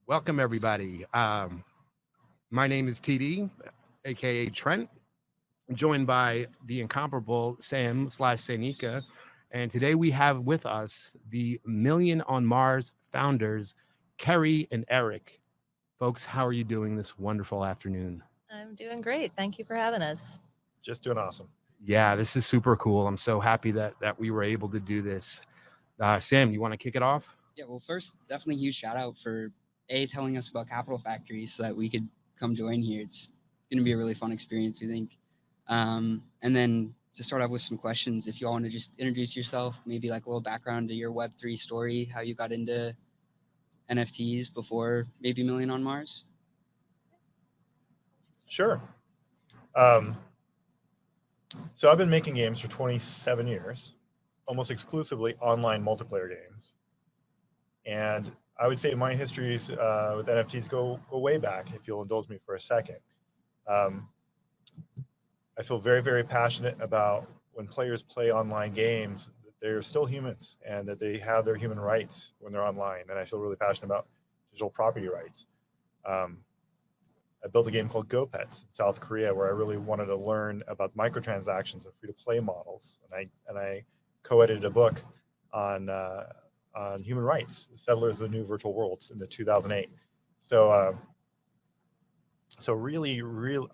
Welcome, everybody. My name is TD, aka Trent, joined by the incomparable Sam/Sanyika. And today we have with us the Million on Mars founders, Keri and Erik. Folks, how are you doing this wonderful afternoon? I'm doing great. Thank you for having us. Just doing awesome. Yeah, this is super cool. I'm so happy that we were able to do this. Sam, you want to kick it off? Yeah, well, first, definitely huge shout out for telling us about Capital Factory so that we could come join here. It's going to be a really fun experience, we think. And then to start off with some questions, if you all want to just introduce yourself, maybe like a little background to your Web3 story, how you got into NFTs before maybe Million on Mars. Sure. So I've been making games for 27 years, almost exclusively online multiplayer games. And I would say my histories with NFTs go way back, if you'll indulge me for a second. I feel very, very passionate about when players play online games, that they're still humans and that they have their human rights when they're online. And I feel really passionate about digital property rights. I built a game called Go Pets in South Korea, where I really wanted to learn about microtransactions and free-to-play models. And I co-edited a book on human rights, Settlers of the New Virtual Worlds, in the 2008. So really,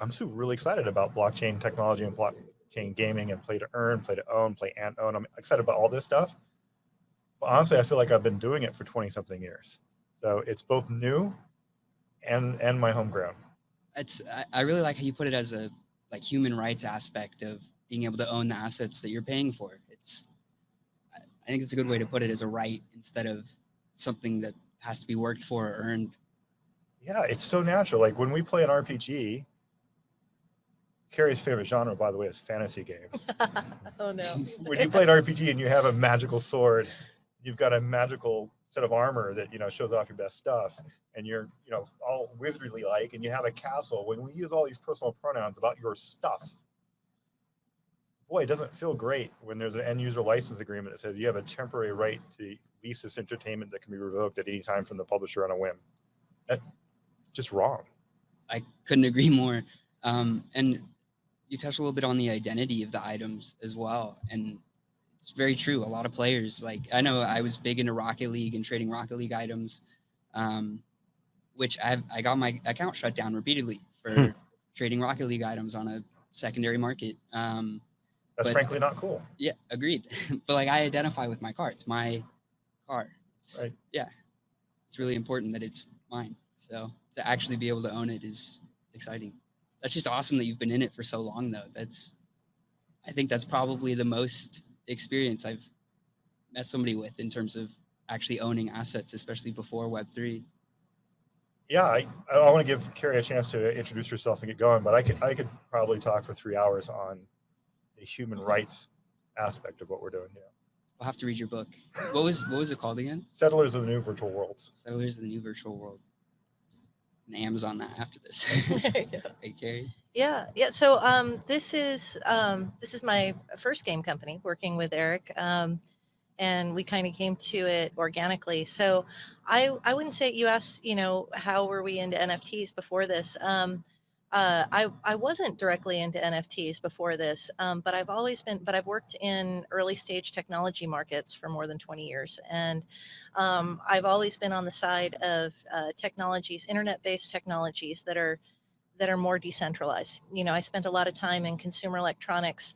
I'm super really excited about blockchain technology and blockchain gaming and play to earn, play to own, play and own. I'm excited about all this stuff. But honestly, I feel like I've been doing it for 20 something years. So it's both new and my home ground. I really like how you put it as a like human rights aspect of being able to own the assets that you're paying for. I think it's a good way to put it, as a right instead of something that has to be worked for or earned. Yeah, it's so natural. Like when we play an RPG, Keri's favorite genre, by the way, is fantasy games. Oh no. When you play an RPG and you have a magical sword, you've got a magical set of armor that, shows off your best stuff, and you're, all wizardly like, and you have a castle. When we use all these personal pronouns about your stuff, boy, it doesn't feel great when there's an end user license agreement that says you have a temporary right to lease this entertainment that can be revoked at any time from the publisher on a whim. That's just wrong. I couldn't agree more. And you touched a little bit on the identity of the items as well. And it's very true. A lot of players, like, I know I was big into Rocket League and trading Rocket League items, which I got my account shut down repeatedly for trading Rocket League items on a secondary market. That's frankly not cool. Yeah, agreed. But like, I identify with my car. It's my car. Right. Yeah. It's really important that it's mine. So to actually be able to own it is exciting. That's just awesome that you've been in it for so long, though. I think that's probably the most experience I've met somebody with in terms of actually owning assets, especially before Web3. Yeah, I want to give Keri a chance to introduce herself and get going, but I could probably talk for 3 hours on the human rights aspect of what we're doing here. I'll have to read your book. What was it called again? Settlers of the New Virtual Worlds. Settlers of the New Virtual World. And Amazon that after this. Hey, Keri. Yeah. So this is my first game company, working with Erik, and we kind of came to it organically. So I wouldn't say, you asked, how were we into NFTs before this? I wasn't directly into NFTs before this, but I've worked in early stage technology markets for more than 20 years. And I've always been on the side of technologies, internet-based technologies that are more decentralized. I spent a lot of time in consumer electronics,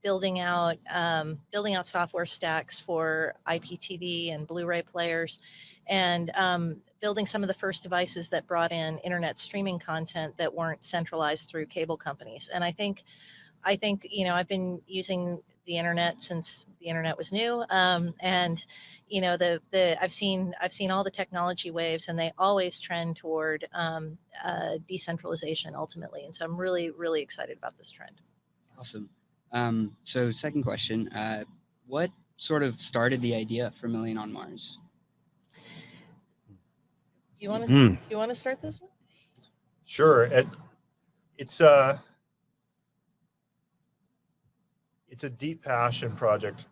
building out software stacks for IPTV and Blu-ray players, and building some of the first devices that brought in internet streaming content that weren't centralized through cable companies. And I think I've been using the internet since the internet was new, and I've seen all the technology waves, and they always trend toward decentralization ultimately. And so I'm really, really excited about this trend. Awesome. So second question, what sort of started the idea for Million on Mars? You want to start this one? Sure. It's a deep passion project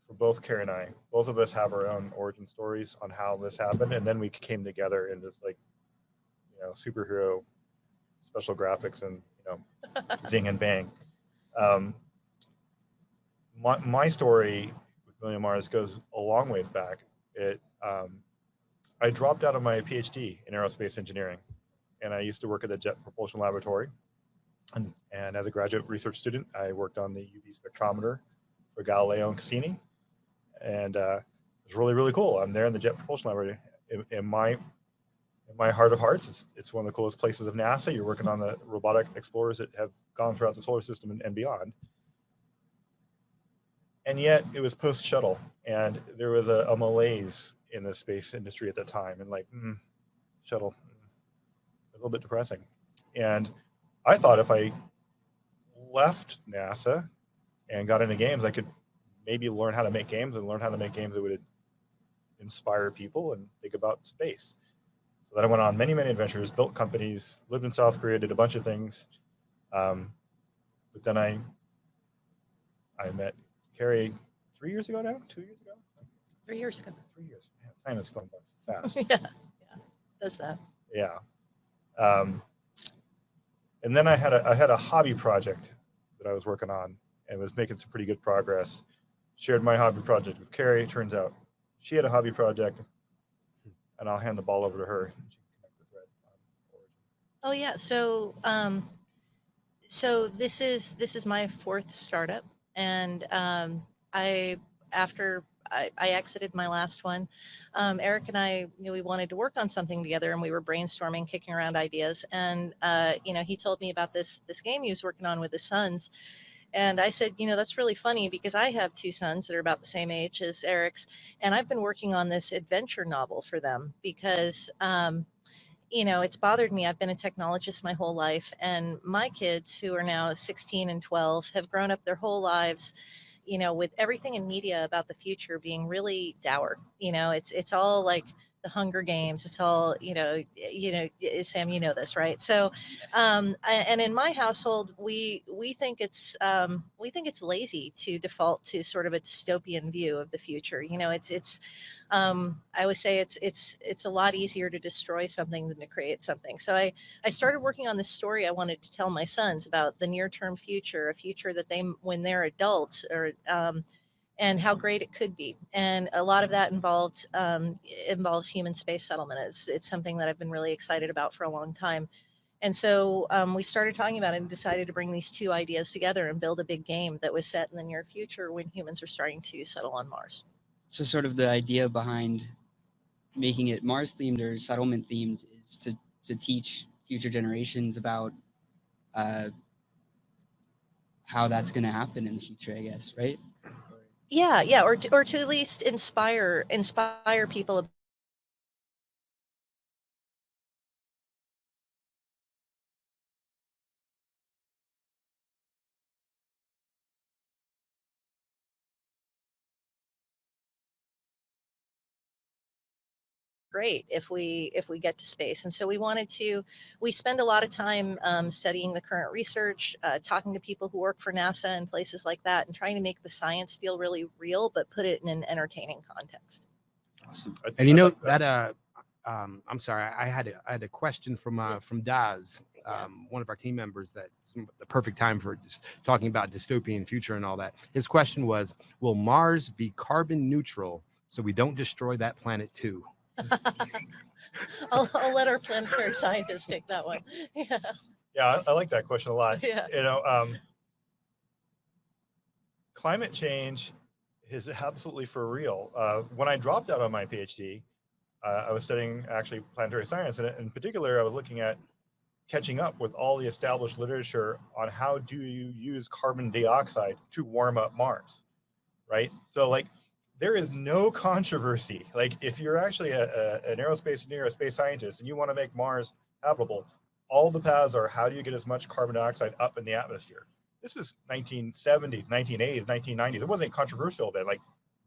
for both Keri and I. Both of us have our own origin stories on how this happened, and then we came together in this like, superhero special graphics and zing and bang. My story with Million Mars goes a long ways back. I dropped out of my PhD in aerospace engineering, and I used to work at the Jet Propulsion Laboratory. And as a graduate research student, I worked on the UV spectrometer for Galileo and Cassini, and it was really, really cool. I'm there in the Jet Propulsion Laboratory. In my heart of hearts, it's one of the coolest places of NASA. You're working on the robotic explorers that have gone throughout the solar system and beyond. And yet it was post-shuttle, and there was a malaise in the space industry at the time, and like, shuttle, a little bit depressing. And I thought if I left NASA and got into games, I could maybe learn how to make games and learn how to make games that would inspire people and think about space. So then I went on many, many adventures, built companies, lived in South Korea, did a bunch of things. But then I met Keri 3 years ago now, 2 years ago? 3 years ago. 3 years. Man, time is going by fast. Yeah, does that. Yeah. And then I had a hobby project that I was working on and was making some pretty good progress. Shared my hobby project with Keri. Turns out she had a hobby project, and I'll hand the ball over to her. She can connect the thread on Origin. Oh yeah. So this is my fourth startup, and after I exited my last one, Erik and I knew we wanted to work on something together, and we were brainstorming, kicking around ideas. And he told me about this game he was working on with his sons. And I said, that's really funny because I have two sons that are about the same age as Erik's, and I've been working on this adventure novel for them because it's bothered me. I've been a technologist my whole life, and my kids, who are now 16 and 12, have grown up their whole lives, with everything in media about the future being really dour. It's all like the Hunger Games. It's all, Sam, this, right? So, and in my household, we think it's lazy to default to sort of a dystopian view of the future. I always say it's a lot easier to destroy something than to create something. So I started working on this story I wanted to tell my sons about the near-term future, a future that when they're adults, or and how great it could be. And a lot of that involves human space settlement. It's something that I've been really excited about for a long time. And so we started talking about it and decided to bring these two ideas together and build a big game that was set in the near future when humans are starting to settle on Mars. So sort of the idea behind making it Mars themed or settlement themed is to teach future generations about how that's going to happen in the future, I guess, right? Yeah, or to at least inspire people. Great if we get to space. And so we spend a lot of time studying the current research, talking to people who work for NASA and places like that, and trying to make the science feel really real, but put it in an entertaining context. Awesome. And I'm sorry, I had a question from Daz, one of our team members, that's the perfect time for just talking about dystopian future and all that. His question was, will Mars be carbon neutral so we don't destroy that planet too? I'll let our planetary scientists take that one. Yeah, I like that question a lot. Yeah. Climate change is absolutely for real. When I dropped out of my PhD, I was studying actually planetary science, and in particular, I was looking at catching up with all the established literature on how do you use carbon dioxide to warm up Mars, right? So like, there is no controversy. Like, if you're actually an aerospace engineer, a space scientist, and you want to make Mars habitable, all the paths are how do you get as much carbon dioxide up in the atmosphere? This is 1970s, 1980s, 1990s. It wasn't controversial then. Like,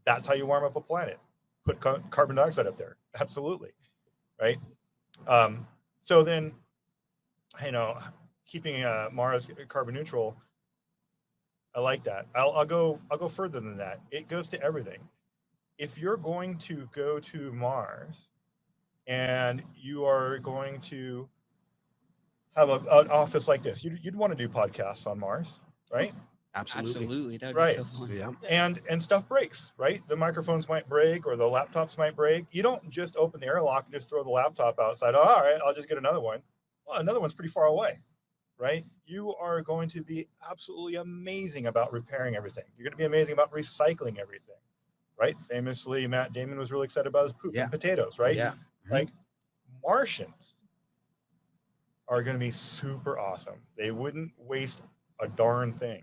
that's how you warm up a planet. Put carbon dioxide up there. Absolutely, right? So then, keeping Mars carbon neutral, I like that. I'll go further than that. It goes to everything. If you're going to go to Mars and you are going to have an office like this, you'd want to do podcasts on Mars, right? Absolutely. That would Right. be so fun. Yeah. And stuff breaks, right? The microphones might break or the laptops might break. You don't just open the airlock and just throw the laptop outside. Oh, all right, I'll just get another one. Well, another one's pretty far away, right? You are going to be absolutely amazing about repairing everything. You're going to be amazing about recycling everything, right? Famously, Matt Damon was really excited about his poop Yeah. and potatoes, right? Yeah. Like Martians are going to be super awesome. They wouldn't waste a darn thing.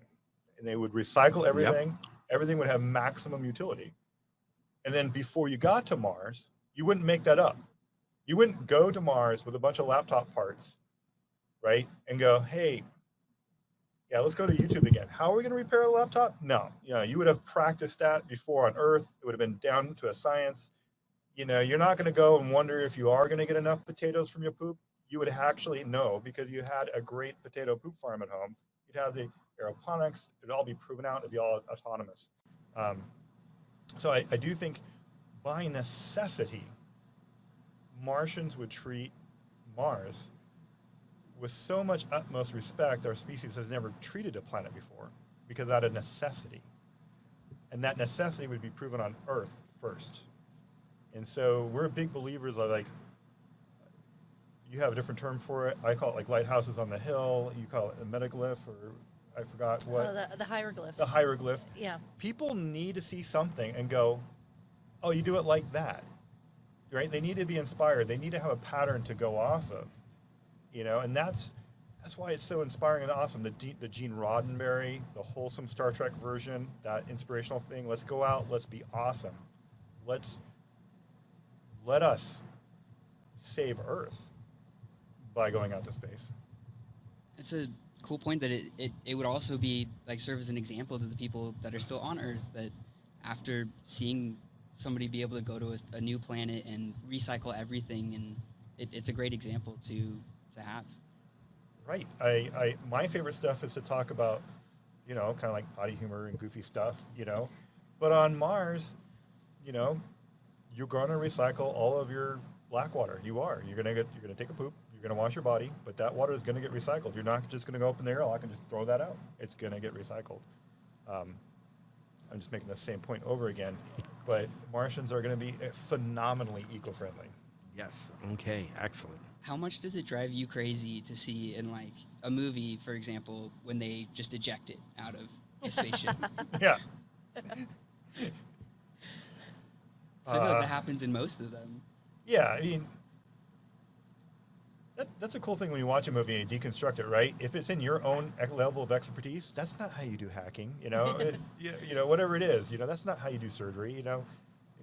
And they would recycle everything. Yep. Everything would have maximum utility. And then before you got to Mars, you wouldn't make that up. You wouldn't go to Mars with a bunch of laptop parts, right? And go, hey, yeah, let's go to YouTube again. How are we going to repair a laptop? No, you would have practiced that before on Earth. It would have been down to a science. You're not going to go and wonder if you are going to get enough potatoes from your poop. You would actually know because you had a great potato poop farm at home. You'd have the aeroponics. It'd all be proven out. It'd be all autonomous. So I do think by necessity, Martians would treat Mars with so much utmost respect our species has never treated a planet before because out of necessity. And that necessity would be proven on Earth first. And so we're big believers of like, you have a different term for it. I call it like lighthouses on the hill. You call it a metaglyph or I forgot what. Oh, the hieroglyph. The hieroglyph. Yeah. People need to see something and go, oh, you do it like that, right? They need to be inspired. They need to have a pattern to go off of, and that's why it's so inspiring and awesome. The Gene Roddenberry, the wholesome Star Trek version, that inspirational thing. Let's go out. Let's be awesome. Let us save Earth by going out to space. It's a cool point that it would also be like serve as an example to the people that are still on Earth that after seeing somebody be able to go to a new planet and recycle everything, and it's a great example to have. Right. My favorite stuff is to talk about, kind of like potty humor and goofy stuff, but on Mars, you're going to recycle all of your black water. You're going to take a poop. You're going to wash your body, but that water is going to get recycled. You're not just going to go up in the airlock and just throw that out. It's going to get recycled. I'm just making the same point over again, but Martians are going to be phenomenally eco-friendly. Yes. Okay. Excellent. How much does it drive you crazy to see in like a movie, for example, when they just eject it out of the spaceship? Yeah. I feel like that happens in most of them. Yeah, I mean, that's a cool thing when you watch a movie and you deconstruct it, right? If it's in your own level of expertise, that's not how you do hacking, whatever it is, that's not how you do surgery,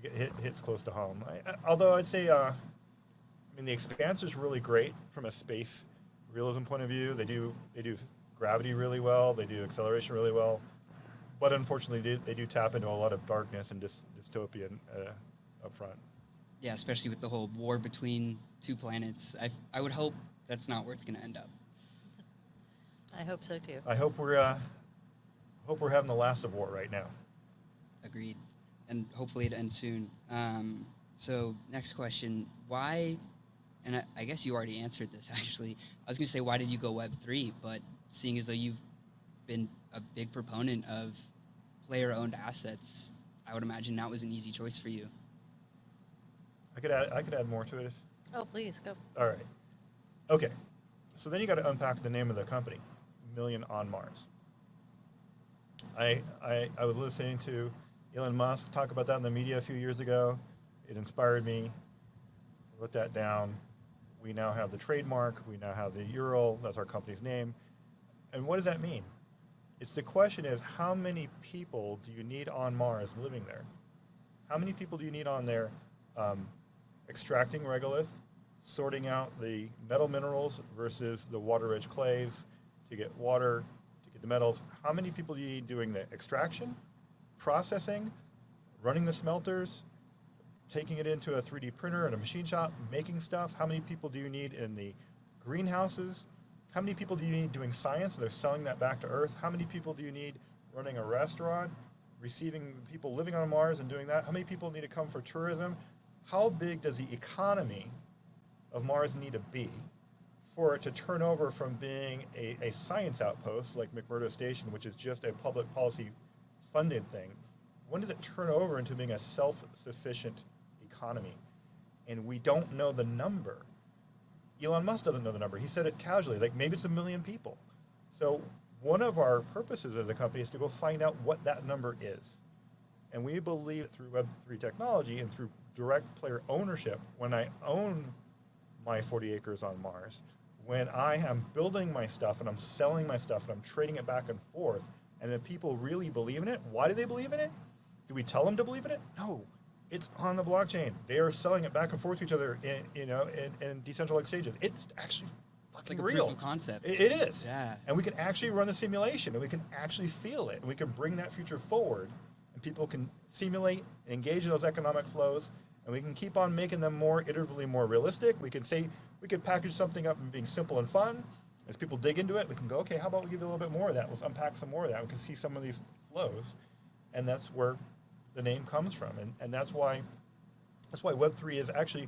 it hits close to home. Although I'd say, The Expanse is really great from a space realism point of view. They do gravity really well. They do acceleration really well. But unfortunately, they do tap into a lot of darkness and dystopian up front. Yeah, especially with the whole war between two planets. I would hope that's not where it's going to end up. I hope so too. I hope we're having the last of war right now. Agreed, and hopefully it ends soon. So next question: why? And I guess you already answered this actually. I was going to say why did you go Web3, but seeing as though you've been a big proponent of player-owned assets, I would imagine that was an easy choice for you. I could add more to it. Oh, please go. All right. Okay. So then you got to unpack the name of the company, Million on Mars. I was listening to Elon Musk talk about that in the media a few years ago. It inspired me. I wrote that down. We now have the trademark. We now have the URL. That's our company's name. And what does that mean? The question is, how many people do you need on Mars living there? How many people do you need on there extracting regolith, sorting out the metal minerals versus the water-rich clays to get water, to get the metals? How many people do you need doing the extraction, processing, running the smelters, taking it into a 3D printer and a machine shop, making stuff? How many people do you need in the greenhouses? How many people do you need doing science? They're selling that back to Earth. How many people do you need running a restaurant, receiving people living on Mars and doing that? How many people need to come for tourism? How big does the economy of Mars need to be for it to turn over from being a science outpost like McMurdo Station, which is just a public policy funded thing? When does it turn over into being a self-sufficient economy? And we don't know the number. Elon Musk doesn't know the number. He said it casually, like maybe it's 1 million people. So one of our purposes as a company is to go find out what that number is. And we believe through Web3 technology and through direct player ownership, when I own my 40 acres on Mars, when I am building my stuff and I'm selling my stuff and I'm trading it back and forth, and then people really believe in it, why do they believe in it? Do we tell them to believe in it? No. It's on the blockchain. They are selling it back and forth to each other in decentralized exchanges. It's actually It's like fucking a real. proof of concept. It is. Yeah. And we can actually run the simulation, and we can actually feel it, and we can bring that future forward, and people can simulate and engage in those economic flows, and we can keep on making them more iteratively more realistic. We can package something up and being simple and fun. As people dig into it, we can go, okay, how about we give you a little bit more of that? Let's unpack some more of that. We can see some of these flows, and that's where the name comes from, and that's why Web3 is actually,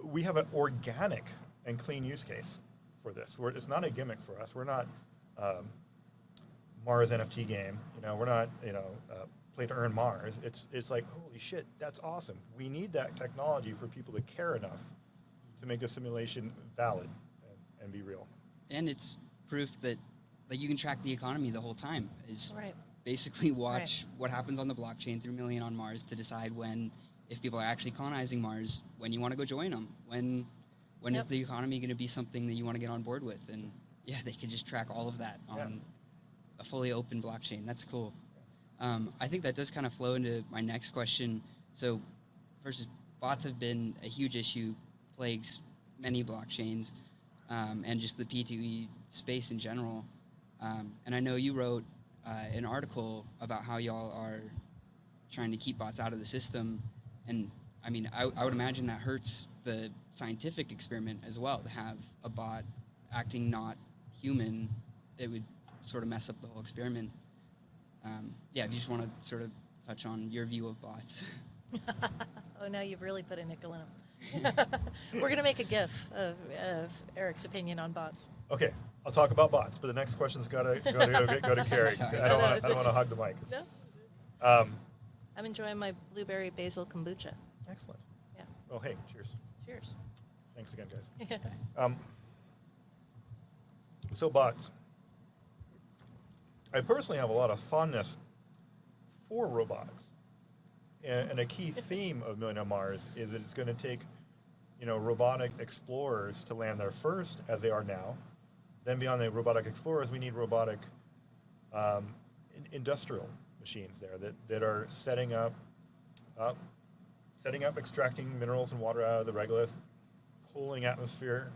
we have an organic and clean use case for this. It's not a gimmick for us. We're not Mars NFT game. We're not play to earn Mars. It's like, holy shit, that's awesome. We need that technology for people to care enough to make the simulation valid and be real. And it's proof that you can track the economy the whole time. Is Right. basically watch what happens on the blockchain through Million on Mars to decide if people are actually colonizing Mars, when you want to go join them, when is the economy going to be something that you want to get on board with. And yeah, they can just track all of that on a fully open blockchain. That's cool. I think that does kind of flow into my next question. So first, bots have been a huge issue, plagues many blockchains, and just the P2E space in general. And I know you wrote an article about how y'all are trying to keep bots out of the system. And I mean, I would imagine that hurts the scientific experiment as well, to have a bot acting not human. It would sort of mess up the whole experiment. If you just want to sort of touch on your view of bots. Oh, now you've really put a nickel in them. We're going to make a GIF of Erik's opinion on bots. Okay, I'll talk about bots, but the next question's go to Keri. Sorry. I don't want to hug the mic. No? I'm enjoying my blueberry basil kombucha. Excellent. Yeah. Oh, hey, cheers. Cheers. Thanks again, guys. So bots. I personally have a lot of fondness for robotics. And a key theme of Million on Mars is that it's going to take, robotic explorers to land there first, as they are now. Then beyond the robotic explorers, we need robotic industrial machines there that are setting up, extracting minerals and water out of the regolith, pulling atmosphere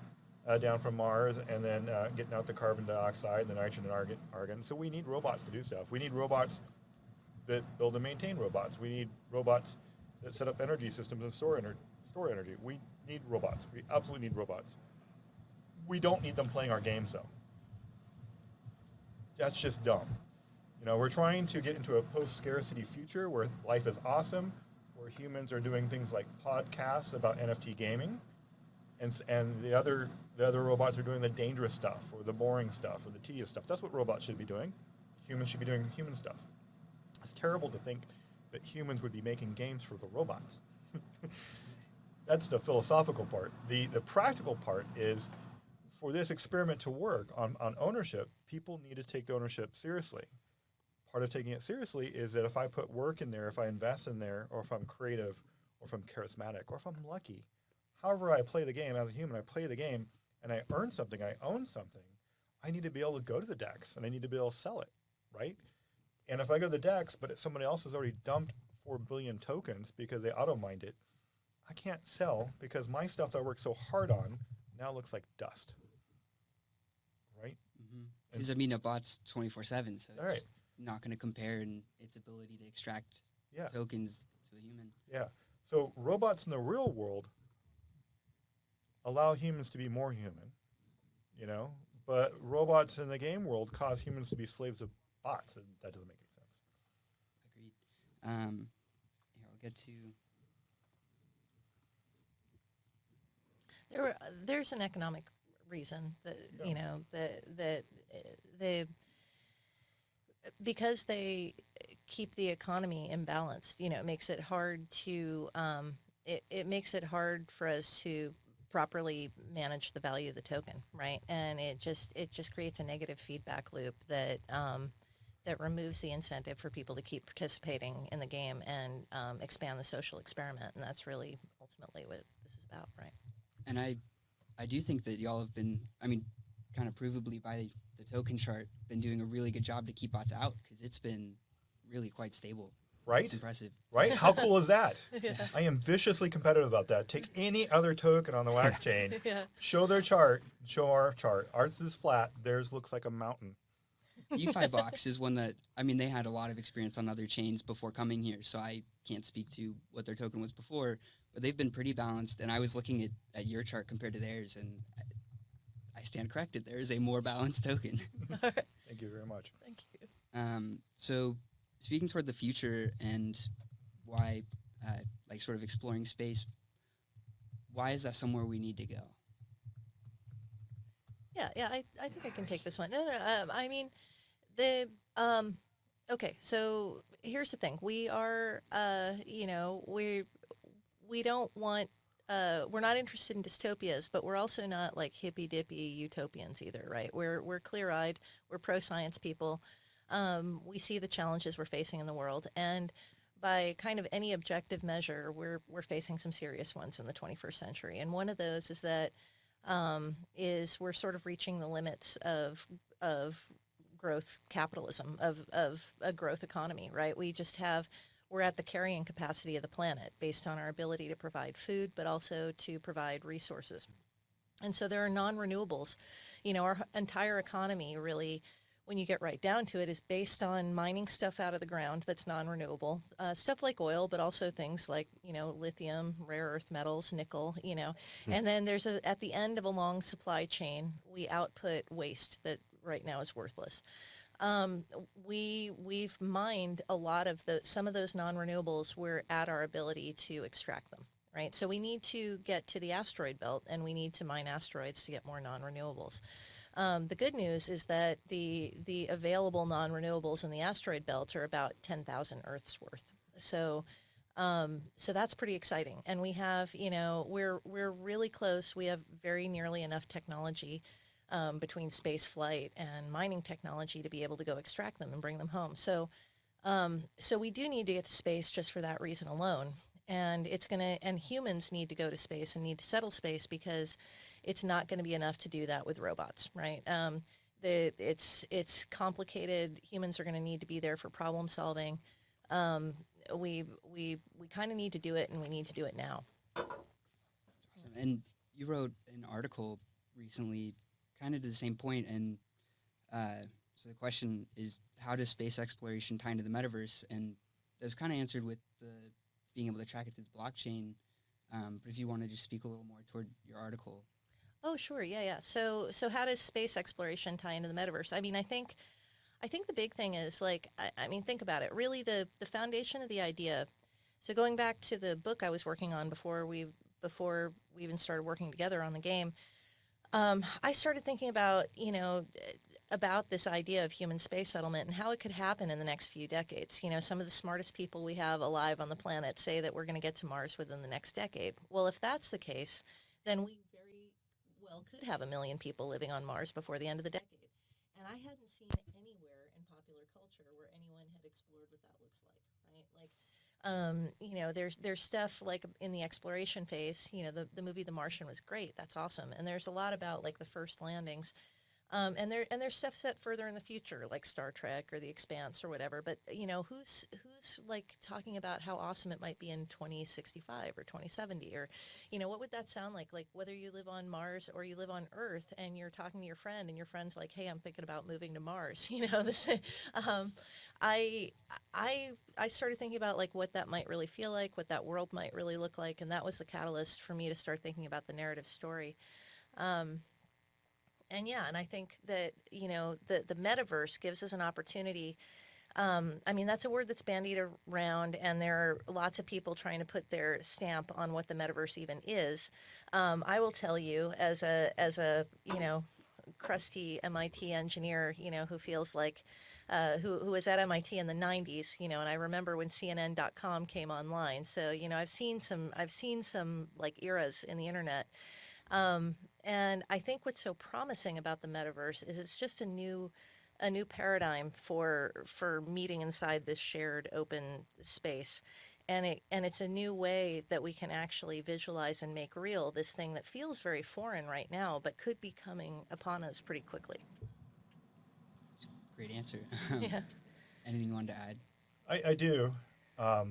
down from Mars, and then getting out the carbon dioxide, the nitrogen and argon. So we need robots to do stuff. We need robots that build and maintain robots. We need robots that set up energy systems and store energy. We need robots. We absolutely need robots. We don't need them playing our games, though. That's just dumb. We're trying to get into a post-scarcity future where life is awesome, where humans are doing things like podcasts about NFT gaming, and the other robots are doing the dangerous stuff or the boring stuff or the tedious stuff. That's what robots should be doing. Humans should be doing human stuff. It's terrible to think that humans would be making games for the robots. That's the philosophical part. The practical part is, for this experiment to work on ownership, people need to take the ownership seriously. Part of taking it seriously is that if I put work in there, if I invest in there, or if I'm creative, or if I'm charismatic, or if I'm lucky, however I play the game as a human, I play the game and I earn something, I own something, I need to be able to go to the DEX and I need to be able to sell it, right? And if I go to the DEX, but somebody else has already dumped 4 billion tokens because they auto-mined it, I can't sell because my stuff that I worked so hard on now looks like dust, right? Mm-hmm. Because a bot's 24/7, so All it's right. not going to compare in its ability to extract tokens to a human. Yeah. So robots in the real world allow humans to be more human, but robots in the game world cause humans to be slaves of bots. And that doesn't make any sense. Agreed. Here, I'll get to. There's an economic reason that you know that they because they keep the economy imbalanced. You know, it makes it hard to it makes it hard for us to properly manage the value of the token, right? And it just creates a negative feedback loop that that removes the incentive for people to keep participating in the game and expand the social experiment. And that's really ultimately what this is about, right? And I do think that y'all have been, I mean, kind of provably by the token chart, been doing a really good job to keep bots out because it's been really quite stable. Right? It's impressive. Right? How cool is that? Yeah. I am viciously competitive about that. Take any other token on the Wax chain, Yeah. show their chart, show our chart. Ours is flat. Theirs looks like a mountain. DeFi Box is one that, I mean, they had a lot of experience on other chains before coming here, so I can't speak to what their token was before, but they've been pretty balanced. And I was looking at your chart compared to theirs, and I stand corrected. There is a more balanced token. Thank you very much. Thank you. So speaking toward the future and why, like sort of exploring space, why is that somewhere we need to go? Yeah, I think I can take this one. No, I mean, okay, so here's the thing. We are, you know, we don't want, we're not interested in dystopias, but we're also not like hippy dippy utopians either, right? We're clear eyed. We're pro science people. We see the challenges we're facing in the world, and by kind of any objective measure, we're facing some serious ones in the 21st century. And one of those is that is we're sort of reaching the limits of growth capitalism, of a growth economy, right? We're at the carrying capacity of the planet based on our ability to provide food, but also to provide resources. And so there are non-renewables. You know, our entire economy really, when you get right down to it, is based on mining stuff out of the ground that's non-renewable, stuff like oil, but also things like, you know, lithium, rare earth metals, nickel, you know. And then at the end of a long supply chain, we output waste that right now is worthless. We've mined a lot of some of those non-renewables. We're at our ability to extract them, right? So we need to get to the asteroid belt, and we need to mine asteroids to get more non-renewables. The good news is that the available non-renewables in the asteroid belt are about 10,000 Earths worth. So that's pretty exciting. And we have, you know, we're really close. We have very nearly enough technology between space flight and mining technology to be able to go extract them and bring them home. So we do need to get to space just for that reason alone. And humans need to go to space and need to settle space because it's not going to be enough to do that with robots, right? It's complicated. Humans are going to need to be there for problem solving. We kind of need to do it, and we need to do it now. Awesome. And you wrote an article recently, kind of to the same point, and so the question is, how does space exploration tie into the metaverse? And that was kind of answered with the being able to track it through the blockchain. But if you want to just speak a little more toward your article. Oh, sure. Yeah. So how does space exploration tie into the metaverse? I mean, I think the big thing is I mean, think about it. Really, the foundation of the idea. So going back to the book I was working on before we even started working together on the game, I started thinking about, you know, about this idea of human space settlement and how it could happen in the next few decades. You know, some of the smartest people we have alive on the planet say that we're going to get to Mars within the next decade. Well, if that's the case, then we very well could have 1 million people living on Mars before the end of the decade. And I hadn't seen anywhere in popular culture where anyone had explored what that looks like, right? Like, you know, there's stuff like in the exploration phase. You know, the movie The Martian was great. That's awesome. And there's a lot about like the first landings. And there's stuff set further in the future, like Star Trek or The Expanse or whatever. But you know, who's like talking about how awesome it might be in 2065 or 2070, or you know, what would that sound like? Like whether you live on Mars or you live on Earth, and you're talking to your friend, and your friend's like, "Hey, I'm thinking about moving to Mars." You know, this. I started thinking about like what that might really feel like, what that world might really look like, and that was the catalyst for me to start thinking about the narrative story. And yeah, and I think that, the metaverse gives us an opportunity. I mean, that's a word that's bandied around, and there are lots of people trying to put their stamp on what the metaverse even is. I will tell you, as a crusty MIT engineer, who feels like who was at MIT in the 90s, and I remember when CNN.com came online. So, I've seen some like eras in the internet. And I think what's so promising about the metaverse is it's just a new paradigm for meeting inside this shared open space. And it's a new way that we can actually visualize and make real this thing that feels very foreign right now, but could be coming upon us pretty quickly. Great answer. Yeah. Anything you wanted to add? I do. I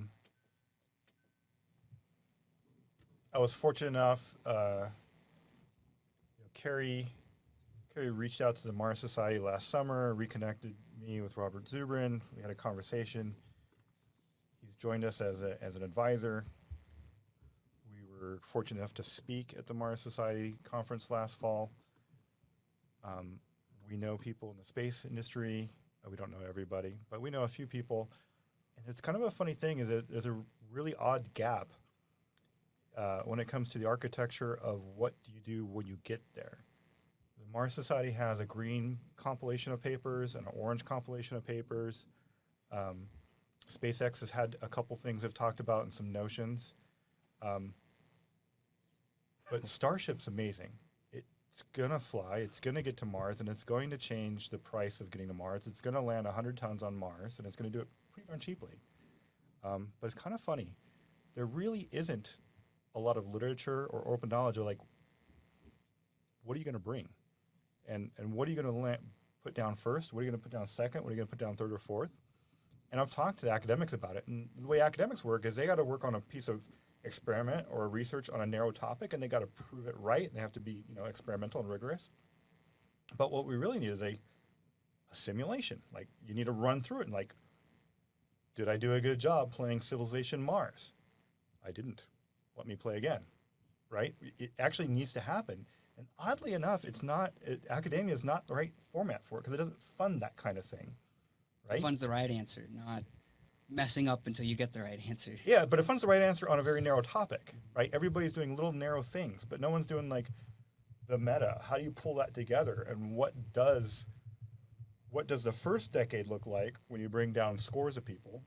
was fortunate enough. Keri reached out to the Mars Society last summer, reconnected me with Robert Zubrin. We had a conversation. He's joined us as an advisor. We were fortunate enough to speak at the Mars Society conference last fall. We know people in the space industry. We don't know everybody, but we know a few people. And it's kind of a funny thing is that there's a really odd gap when it comes to the architecture of what do you do when you get there. The Mars Society has a green compilation of papers and an orange compilation of papers. SpaceX has had a couple things they've talked about and some notions. But Starship's amazing. It's going to fly, it's going to get to Mars, and it's going to change the price of getting to Mars. It's going to land 100 tons on Mars, and it's going to do it pretty darn cheaply. But it's kind of funny. There really isn't a lot of literature or open knowledge of like, what are you going to bring? And what are you going to put down first? What are you going to put down second? What are you going to put down third or fourth? And I've talked to academics about it. And the way academics work is they got to work on a piece of experiment or research on a narrow topic, and they got to prove it right. And they have to be, experimental and rigorous. But what we really need is a simulation. Like, you need to run through it and like, did I do a good job playing Civilization Mars? I didn't. Let me play again, right? It actually needs to happen. And oddly enough, academia is not the right format for it because it doesn't fund that kind of thing, right? It funds the right answer, not messing up until you get the right answer. Yeah, but it funds the right answer on a very narrow topic, right? Everybody's doing little narrow things, but no one's doing like the meta. How do you pull that together? And what does the first decade look like when you bring down scores of people?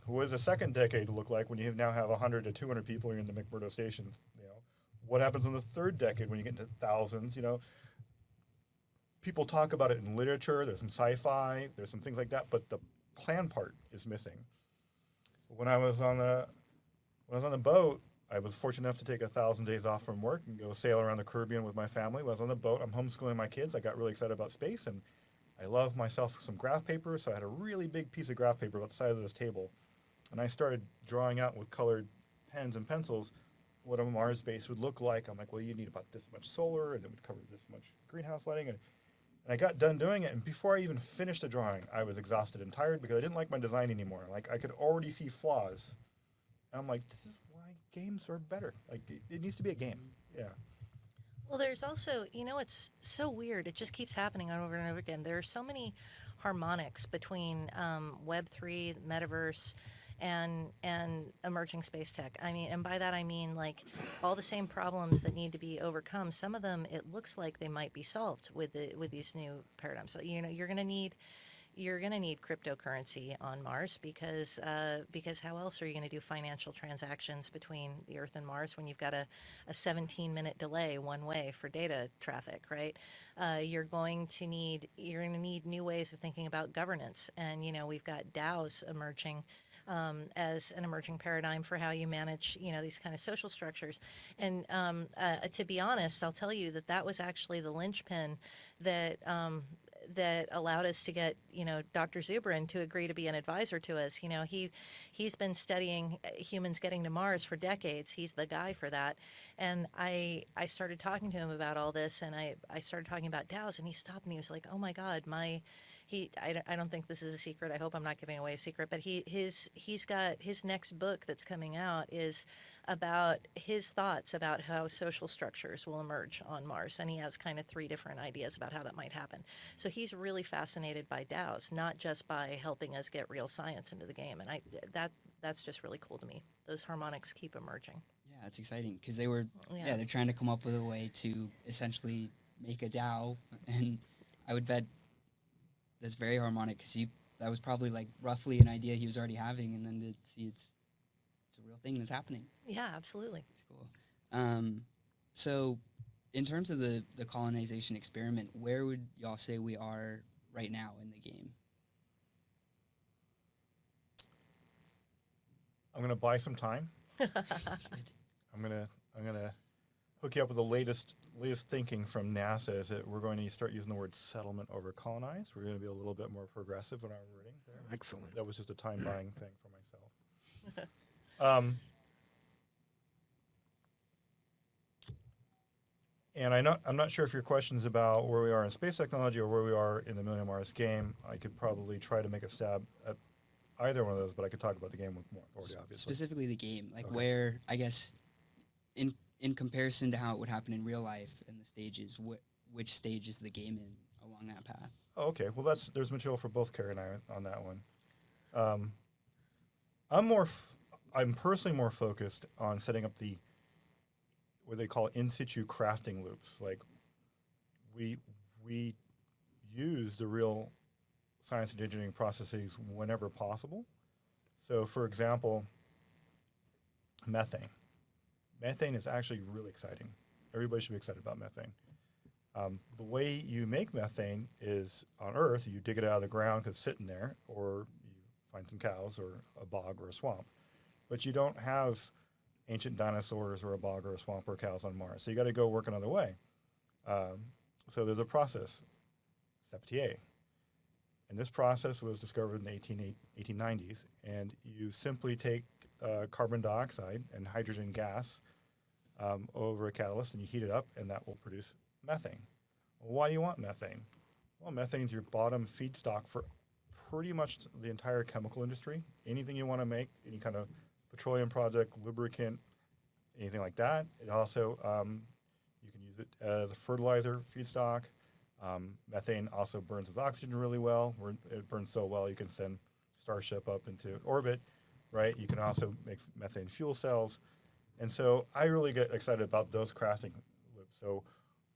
What does the second decade look like when you now have 100 to 200 people in the McMurdo stations? What happens in the third decade when you get into thousands? People talk about it in literature. There's some sci-fi. There's some things like that, but the plan part is missing. When I was on the boat, I was fortunate enough to take 1,000 days off from work and go sail around the Caribbean with my family. When I was on the boat, I'm homeschooling my kids. I got really excited about space, and I love myself some graph paper, so I had a really big piece of graph paper about the size of this table, and I started drawing out with colored pens and pencils what a Mars base would look like. I'm like, well, you need about this much solar, and it would cover this much greenhouse lighting, and I got done doing it, and before I even finished the drawing, I was exhausted and tired because I didn't like my design anymore. Like, I could already see flaws. And I'm like, this is why games are better. Like, it needs to be a game. Yeah. Well, there's also, it's so weird. It just keeps happening over and over again. There are so many harmonics between Web3, metaverse, and emerging space tech. I mean, and by that I mean like all the same problems that need to be overcome. Some of them, it looks like they might be solved with these new paradigms. So you're going to need cryptocurrency on Mars because how else are you going to do financial transactions between the Earth and Mars when you've got a 17-minute delay one way for data traffic, right? You're going to need new ways of thinking about governance, and we've got DAOs emerging as an emerging paradigm for how you manage, these kind of social structures. And to be honest, I'll tell you that was actually the linchpin that allowed us to get, Dr. Zubrin to agree to be an advisor to us. He's been studying humans getting to Mars for decades. He's the guy for that. And I started talking to him about all this, and I started talking about DAOs, and he stopped and he was like, oh my God, I don't think this is a secret. I hope I'm not giving away a secret, but he's got his next book that's coming out is about his thoughts about how social structures will emerge on Mars, and he has kind of 3 different ideas about how that might happen. So he's really fascinated by DAOs, not just by helping us get real science into the game, and that's just really cool to me. Those harmonics keep emerging. Yeah, it's exciting because they were Yeah. they're trying to come up with a way to essentially make a DAO, and I would bet that's very harmonic because that was probably like roughly an idea he was already having, and then to see it's a real thing that's happening. Yeah, absolutely. It's cool. So, in terms of the colonization experiment, where would y'all say we are right now in the game? I'm gonna buy some time. I'm gonna hook you up with the latest thinking from NASA. Is that we're going to start using the word settlement over colonize. We're going to be a little bit more progressive in our wording there. Excellent. That was just a time buying thing for myself. And I'm not sure if your question's about where we are in space technology or where we are in the Million Mars game. I could probably try to make a stab at either one of those, but I could talk about the game with more authority, obviously. Specifically the game, like Okay. where, I guess, in comparison to how it would happen in real life and the stages, which stage is the game in along that path? Oh, okay. Well, there's material for both Keri and I on that one. I'm personally more focused on setting up what they call in situ crafting loops. Like we use the real science and engineering processes whenever possible. So, for example, methane. Methane is actually really exciting. Everybody should be excited about methane. The way you make methane is on Earth, you dig it out of the ground because it's sitting there, or you find some cows or a bog or a swamp. But you don't have ancient dinosaurs or a bog or a swamp or cows on Mars. So you got to go work another way. So there's a process, septier. And this process was discovered in the 1890s. And you simply take carbon dioxide and hydrogen gas over a catalyst, and you heat it up, and that will produce methane. Well, why do you want methane? Well, methane is your bottom feedstock for pretty much the entire chemical industry. Anything you want to make, any kind of petroleum project, lubricant, anything like that. It also, you can use it as a fertilizer feedstock. Methane also burns with oxygen really well. It burns so well you can send Starship up into orbit, right? You can also make methane fuel cells. And so I really get excited about those crafting loops. So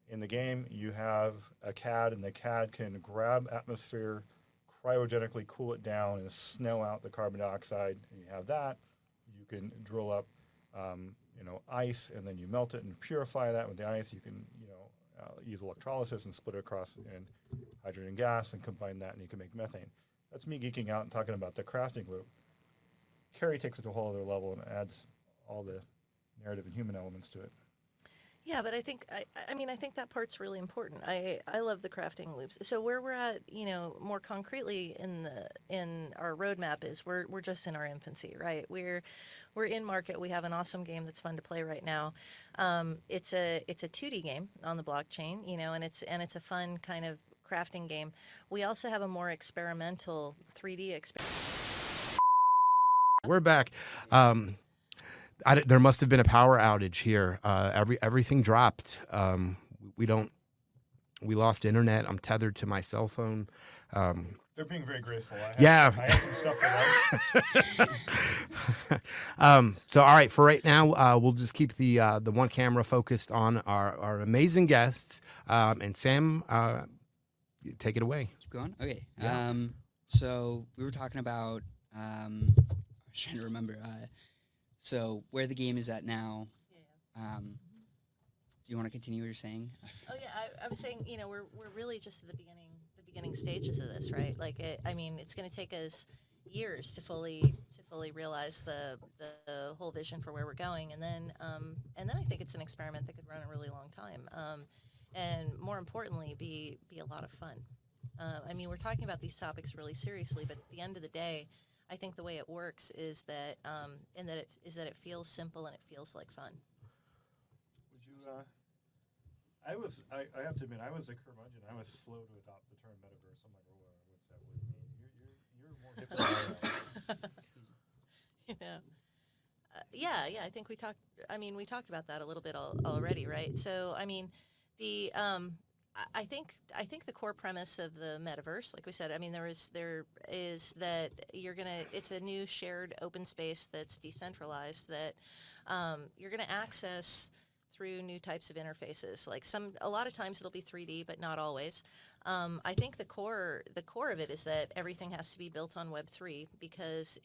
in the game, you have a CAD, and the CAD can grab atmosphere, cryogenically cool it down, and snow out the carbon dioxide. And you have that. You can drill up, ice, and then you melt it and purify that with the ice. You can, use electrolysis and split it across in hydrogen gas and combine that, and you can make methane. That's me geeking out and talking about the crafting loop. Keri takes it to a whole other level and adds all the narrative and human elements to it. Yeah, but I think I think that part's really important. I love the crafting loops. So where we're at, more concretely in our roadmap is we're just in our infancy, right? We're in market. We have an awesome game that's fun to play right now. It's a 2D game on the blockchain, and it's a fun kind of crafting game. We also have a more experimental 3D experience. We're back. There must have been a power outage here. Everything dropped. We lost internet. I'm tethered to my cell phone. They're being very graceful. I have some stuff for lunch. So, all right, for right now, we'll just keep the one camera focused on our amazing guests. And Sam, take it away. Keep going? Okay. Yeah. So we were talking about, I was trying to remember, so where the game is at now. Yeah. Do you want to continue what you're saying? Oh yeah, I was saying, we're really just at the beginning stages of this, right? Like, it's going to take us years to fully realize the whole vision for where we're going, and then I think it's an experiment that could run a really long time, and more importantly, be a lot of fun. We're talking about these topics really seriously, but at the end of the day, I think the way it works is that it feels simple and it feels like fun. Would you? I have to admit, I was a curmudgeon. I was slow to adopt the term metaverse. I'm like, what's that word mean? You're more hip than I am. Yeah. I think we talked. I mean, we talked about that a little bit already, right? So, I mean, the I think the core premise of the metaverse, like we said, I mean, there is that it's a new shared open space that's decentralized that you're gonna access through new types of interfaces. Like a lot of times it'll be 3D, but not always. I think the core of it is that everything has to be built on Web3 because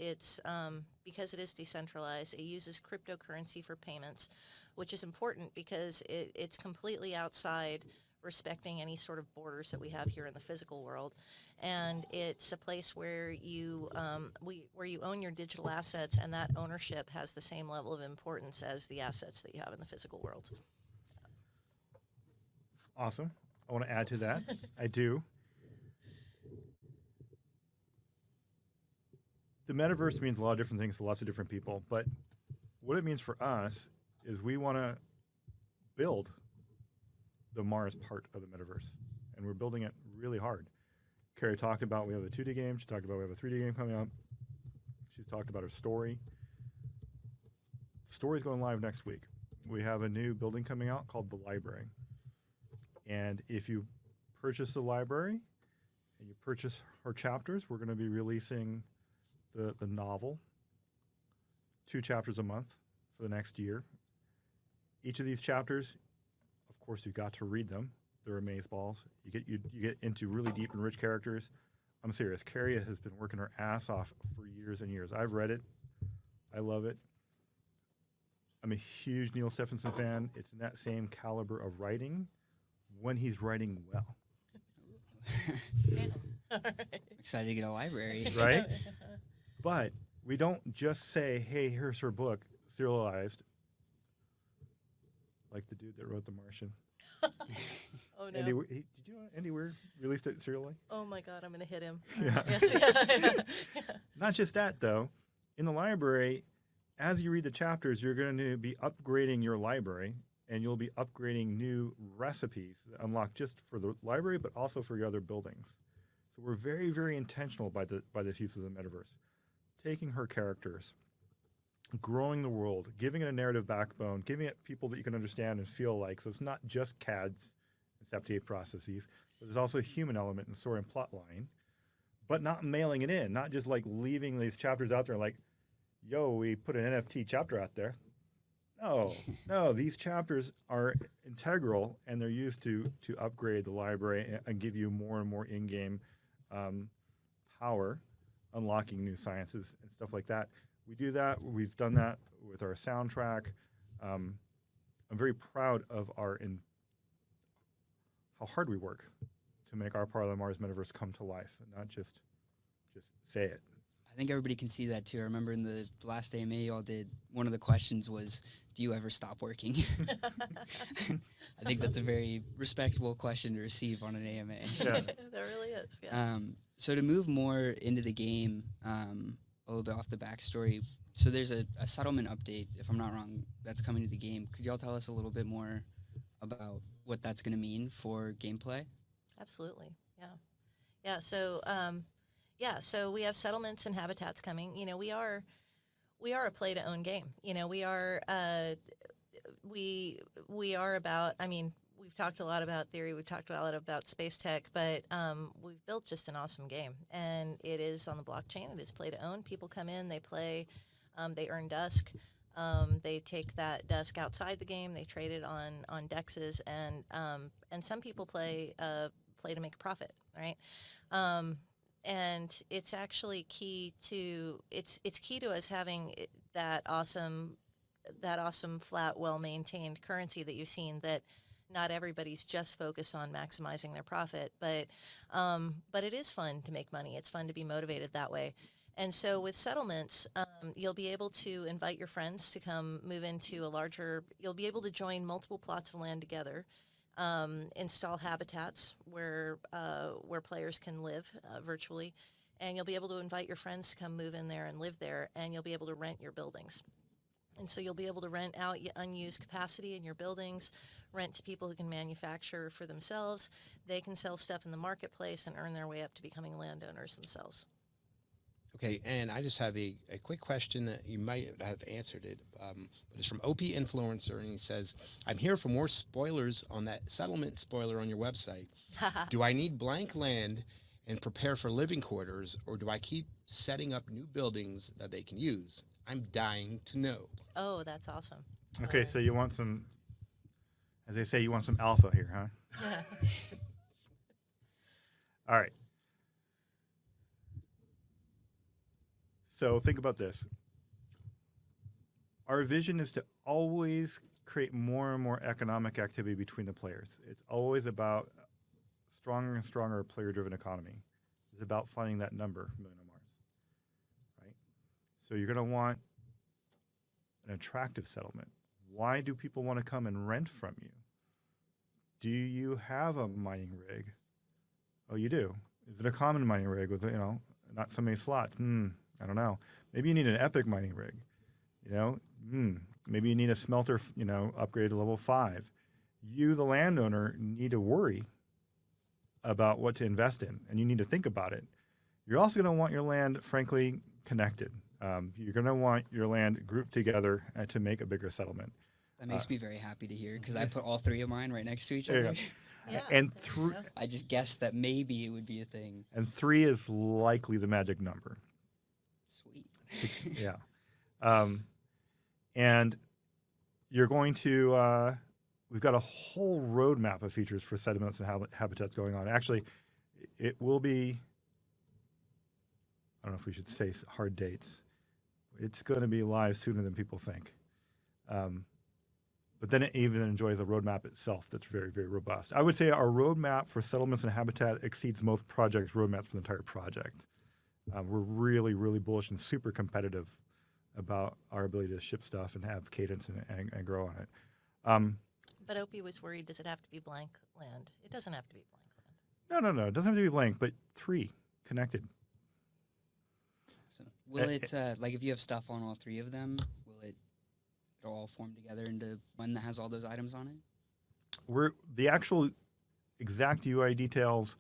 because it is decentralized. It uses cryptocurrency for payments, which is important because it's completely outside respecting any sort of borders that we have here in the physical world, and it's a place where you where you own your digital assets, and that ownership has the same level of importance as the assets that you have in the physical world. Awesome. I want to add to that. I do. The metaverse means a lot of different things to lots of different people, but what it means for us is we want to build the Mars part of the metaverse, and we're building it really hard. Keri talked about we have a 2D game. She talked about we have a 3D game coming up. She's talked about her story. The story's going live next week. We have a new building coming out called the Library. And if you purchase the library and you purchase her chapters, we're going to be releasing the novel, 2 chapters a month for the next year. Each of these chapters, of course, you've got to read them. They're amazeballs. You get into really deep and rich characters. I'm serious. Keri has been working her ass off for years and years. I've read it. I love it. I'm a huge Neil Stephenson fan. It's in that same caliber of writing when he's writing well. Excited to get a library. Right? But we don't just say, hey, here's her book, serialized, like the dude that wrote The Martian. Oh, no. Did you know Andy Weir released it serially? Oh, my God, I'm going to hit him. Yeah. Yes, yeah. Not just that, though. In the library, as you read the chapters, you're going to be upgrading your library, and you'll be upgrading new recipes that unlock just for the library, but also for your other buildings. So we're very, very intentional by this use of the metaverse. Taking her characters, growing the world, giving it a narrative backbone, giving it people that you can understand and feel like. So it's not just CADs and septate processes, but there's also a human element in story and plot line, but not mailing it in, not just like leaving these chapters out there like, yo, we put an NFT chapter out there. No, these chapters are integral, and they're used to upgrade the library and give you more and more in-game power, unlocking new sciences and stuff like that. We do that. We've done that with our soundtrack. I'm very proud of how hard we work to make our part of the Mars metaverse come to life, and not just say it. I think everybody can see that too. I remember in the last AMA y'all did, one of the questions was, do you ever stop working? I think that's a very respectable question to receive on an AMA. Yeah. That really is, yeah. So to move more into the game, a little bit off the backstory, so there's a settlement update, if I'm not wrong, that's coming to the game. Could y'all tell us a little bit more about what that's going to mean for gameplay? Absolutely, yeah. Yeah, so we have settlements and habitats coming. You know, we are a play-to-own game. You know, we are about, I mean, we've talked a lot about theory, we've talked a lot about space tech, but we've built just an awesome game, and it is on the blockchain. It is play-to-own. People come in, they play, they earn dusk. They take that dusk outside the game, they trade it on dexes, and some people play to make a profit, right? And it's actually key to us having that awesome flat, well-maintained currency that you've seen, that not everybody's just focused on maximizing their profit, but it is fun to make money. It's fun to be motivated that way. And so with settlements, you'll be able to invite your friends to come move into you'll be able to join multiple plots of land together, install habitats where players can live virtually, and you'll be able to invite your friends to come move in there and live there, and you'll be able to rent your buildings. And so you'll be able to rent out unused capacity in your buildings, rent to people who can manufacture for themselves. They can sell stuff in the marketplace and earn their way up to becoming landowners themselves. Okay, and I just have a quick question that you might have answered it, but it's from OP Influencer, and he says, "I'm here for more spoilers on that settlement spoiler on your website. Do I need blank land and prepare for living quarters, or do I keep setting up new buildings that they can use? I'm dying to know." Oh, that's awesome. Okay, so you want some, as they say, you want some alpha here, huh? Yeah. All right. So think about this. Our vision is to always create more and more economic activity between the players. It's always about stronger and stronger player-driven economy. It's about finding that number, million on Mars, right? So you're going to want an attractive settlement. Why do people want to come and rent from you? Do you have a mining rig? Oh, you do. Is it a common mining rig with, not so many slots? I don't know. Maybe you need an epic mining rig. Maybe you need a smelter, upgrade to level 5. You, the landowner, need to worry about what to invest in, and you need to think about it. You're also going to want your land, frankly, connected. You're going to want your land grouped together to make a bigger settlement. That makes me very happy to hear because I put all 3 of mine right next to each There you other. go. Yeah, And there you go. I just guessed that maybe it would be a thing. And 3 is likely the magic number. Sweet. Yeah. And you're going to, we've got a whole roadmap of features for settlements and habitats going on. Actually, it will be, I don't know if we should say hard dates. It's going to be live sooner than people think. But then it even enjoys a roadmap itself that's very, very robust. I would say our roadmap for settlements and habitat exceeds most projects' roadmaps for the entire project. We're really, really bullish and super competitive about our ability to ship stuff and have cadence and grow on it. But Opie was worried, does it have to be blank land? It doesn't have to be blank land. No. It doesn't have to be blank, but 3 connected. So will it, like if you have stuff on all 3 of them, will it'll all form together into one that has all those items on it? The actual exact UI details,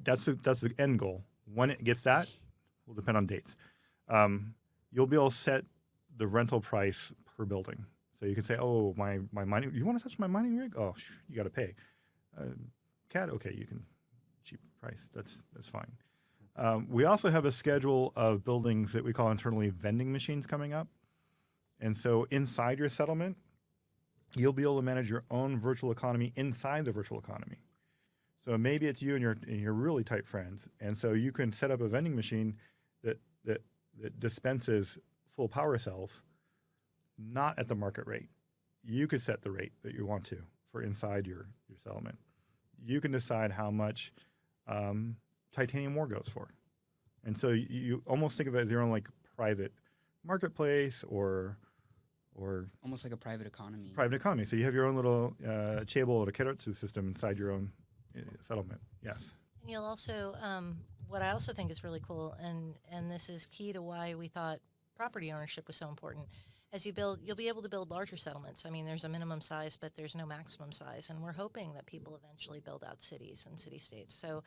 that's the end goal. When it gets that, will depend on dates. You'll be able to set the rental price per building. So you can say, oh, my mining, you want to touch my mining rig? Oh, you got to pay. CAD, okay, you can, cheap price, that's fine. We also have a schedule of buildings that we call internally vending machines coming up. And so inside your settlement, you'll be able to manage your own virtual economy inside the virtual economy. So maybe it's you and your really tight friends. And so you can set up a vending machine that dispenses full power cells, not at the market rate. You could set the rate that you want to for inside your settlement. You can decide how much titanium ore goes for. And so you almost think of it as your own like private marketplace or Almost like a private economy. private economy. So you have your own little chaebol or keretsu system inside your own settlement. Yes. And you'll also, what I also think is really cool, and this is key to why we thought property ownership was so important. As you build, you'll be able to build larger settlements. I mean, there's a minimum size, but there's no maximum size. And we're hoping that people eventually build out cities and city-states. So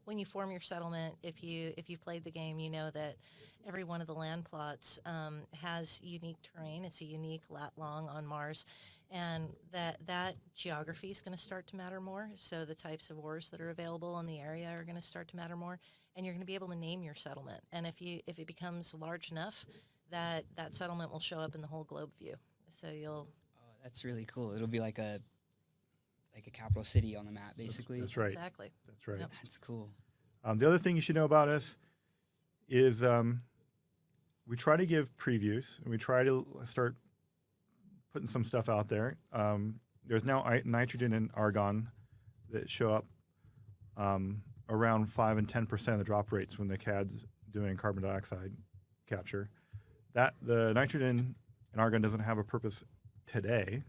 when you form your settlement, if you've played the game, you know that every one of the land plots has unique terrain. It's a unique lat long on Mars. And that geography is going to start to matter more. So the types of ores that are available in the area are going to start to matter more. And you're going to be able to name your settlement. And if it becomes large enough, that settlement will show up in the whole globe view. So you'll. Oh, that's really cool. It'll be like a capital city on the map, basically. That's right. Exactly. That's right. Yep. That's cool. The other thing you should know about us is we try to give previews and we try to start putting some stuff out there. There's now nitrogen and argon that show up around 5 and 10% of the drop rates when the CAD's doing carbon dioxide capture. That the nitrogen and argon doesn't have a purpose today.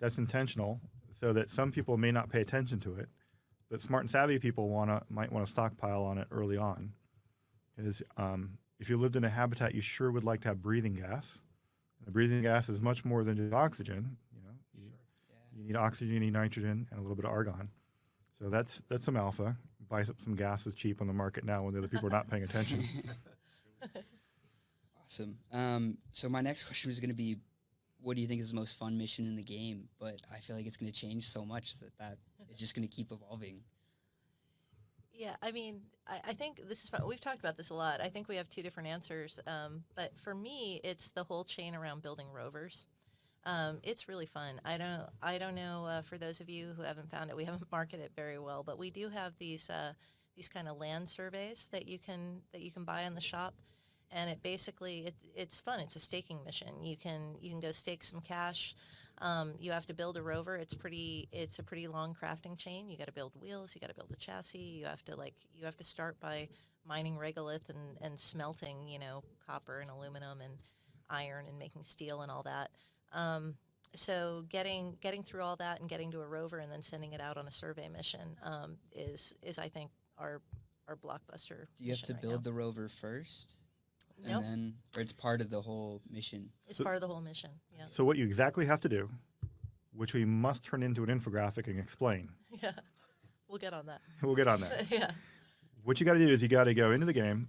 That's intentional, so that some people may not pay attention to it, but smart and savvy people might want to stockpile on it early on. Because if you lived in a habitat, you sure would like to have breathing gas. And the breathing gas is much more than just oxygen. You need oxygen, you need nitrogen, and a little bit of argon. So that's some alpha. buy some gas is cheap on the market now when the other people are not paying attention. Awesome. So my next question was going to be, what do you think is the most fun mission in the game? But I feel like it's going to change so much that it's just going to keep evolving. Yeah, I mean, I think this is fun. We've talked about this a lot. I think we have two different answers. But for me, it's the whole chain around building rovers. It's really fun. I don't know for those of you who haven't found it, we haven't marketed it very well, but we do have these kind of land surveys that you can buy in the shop, and it basically it's fun. It's a staking mission. You can go stake some cash. You have to build a rover. It's a pretty long crafting chain. You got to build wheels. You got to build a chassis. You have to start by mining regolith and smelting, copper and aluminum and iron and making steel and all that. So getting through all that and getting to a rover and then sending it out on a survey mission is I think our blockbuster. Do you have to build the rover first? Nope. And then, or it's part of the whole mission? It's part of the whole mission, yeah. So what you exactly have to do, which we must turn into an infographic and explain. Yeah, we'll get on that. We'll get on that. Yeah. What you got to do is you got to go into the game,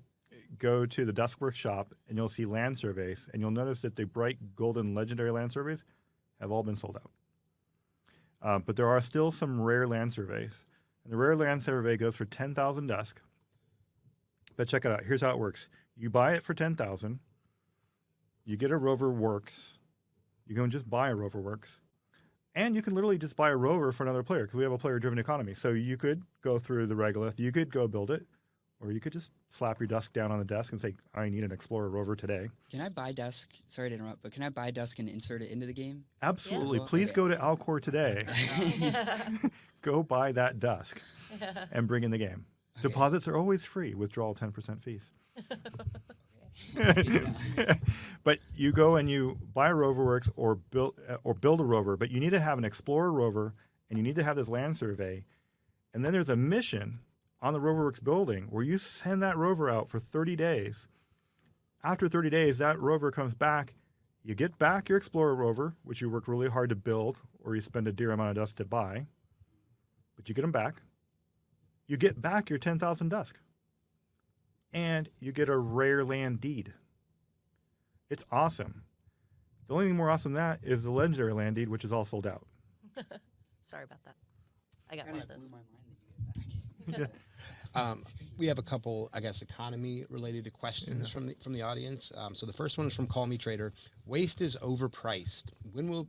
go to the Duskworks shop, and you'll see land surveys, and you'll notice that the bright golden legendary land surveys have all been sold out. But there are still some rare land surveys. And the rare land survey goes for 10,000 dusk. But check it out. Here's how it works. You buy it for 10,000. You get a rover works. You go and just buy a rover works. And you can literally just buy a rover for another player because we have a player-driven economy. So you could go through the regolith. You could go build it. Or you could just slap your dusk down on the desk and say, I need an Explorer rover today. Can I buy dusk? Sorry to interrupt, but can I buy dusk and insert it into the game? Absolutely. Yeah. Please Okay. go to Alcor today. Go buy that dusk and bring in the game. Okay. Deposits are always free. Withdrawal 10% fees. But you go and you buy a RoverWorks or build a rover, but you need to have an Explorer rover and you need to have this land survey. And then there's a mission on the RoverWorks building where you send that rover out for 30 days. After 30 days, that rover comes back. You get back your Explorer rover, which you worked really hard to build, or you spend a dear amount of dust to buy. But you get them back. You get back your 10,000 dusk. And you get a rare land deed. It's awesome. The only thing more awesome than that is the legendary land deed, which is all sold out. Sorry about that. I got Kinda one of those. blew my mind that you get it back. We have a couple, I guess, economy-related questions from the audience. So the first one is from Call Me Trader. Waste is overpriced. When will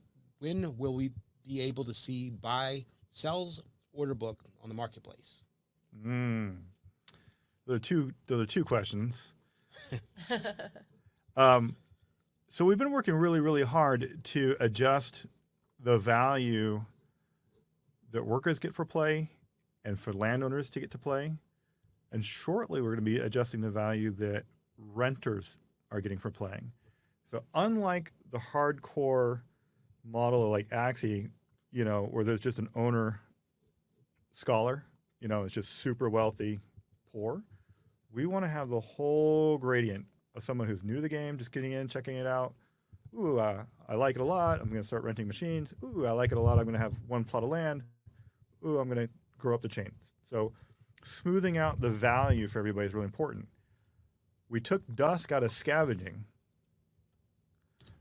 we be able to see buy, sells, order book on the marketplace? Those are two questions. So we've been working really, really hard to adjust the value that workers get for play and for landowners to get to play. And shortly, we're going to be adjusting the value that renters are getting for playing. So unlike the hardcore model of like Axie, where there's just an owner scholar, it's just super wealthy, poor. We want to have the whole gradient of someone who's new to the game, just getting in, checking it out. Ooh, I like it a lot. I'm going to start renting machines. Ooh, I like it a lot. I'm going to have one plot of land. Ooh, I'm going to grow up the chain. So smoothing out the value for everybody is really important. We took dusk out of scavenging,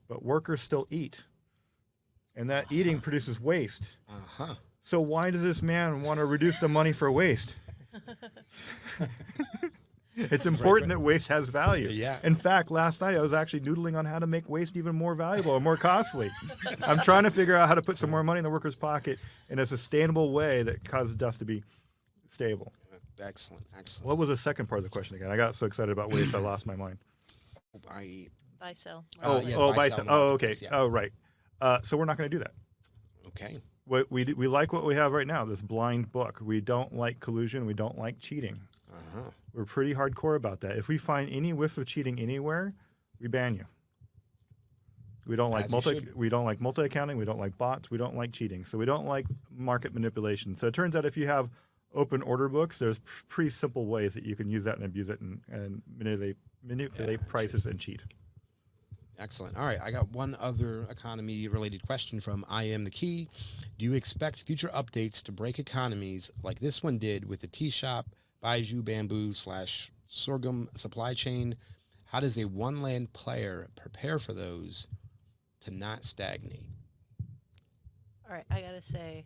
but workers still eat. And that eating produces waste. Uh-huh. So why does this man want to reduce the money for waste? It's important that waste has value. Yeah. In fact, last night I was actually noodling on how to make waste even more valuable and more costly. I'm trying to figure out how to put some more money in the worker's pocket in a sustainable way that causes dust to be stable. Excellent. What was the second part of the question again? I got so excited about waste I lost my mind. Buy, sell. Buy some. Oh, okay. Yeah. Oh, right. So we're not going to do that. Okay. We like what we have right now, this blind book. We don't like collusion. We don't like cheating. Uh-huh. We're pretty hardcore about that. If we find any whiff of cheating anywhere, we ban you. We don't like multi accounting. We don't like bots. We don't like cheating. So we don't like market manipulation. So it turns out if you have open order books, there's pretty simple ways that you can use that and abuse it and manipulate prices and cheat. Excellent. All right, I got one other economy-related question from I Am the Key. Do you expect future updates to break economies like this one did with the tea shop, Baiju Bamboo / Sorghum supply chain? How does a one-land player prepare for those to not stagnate? All right, I gotta say,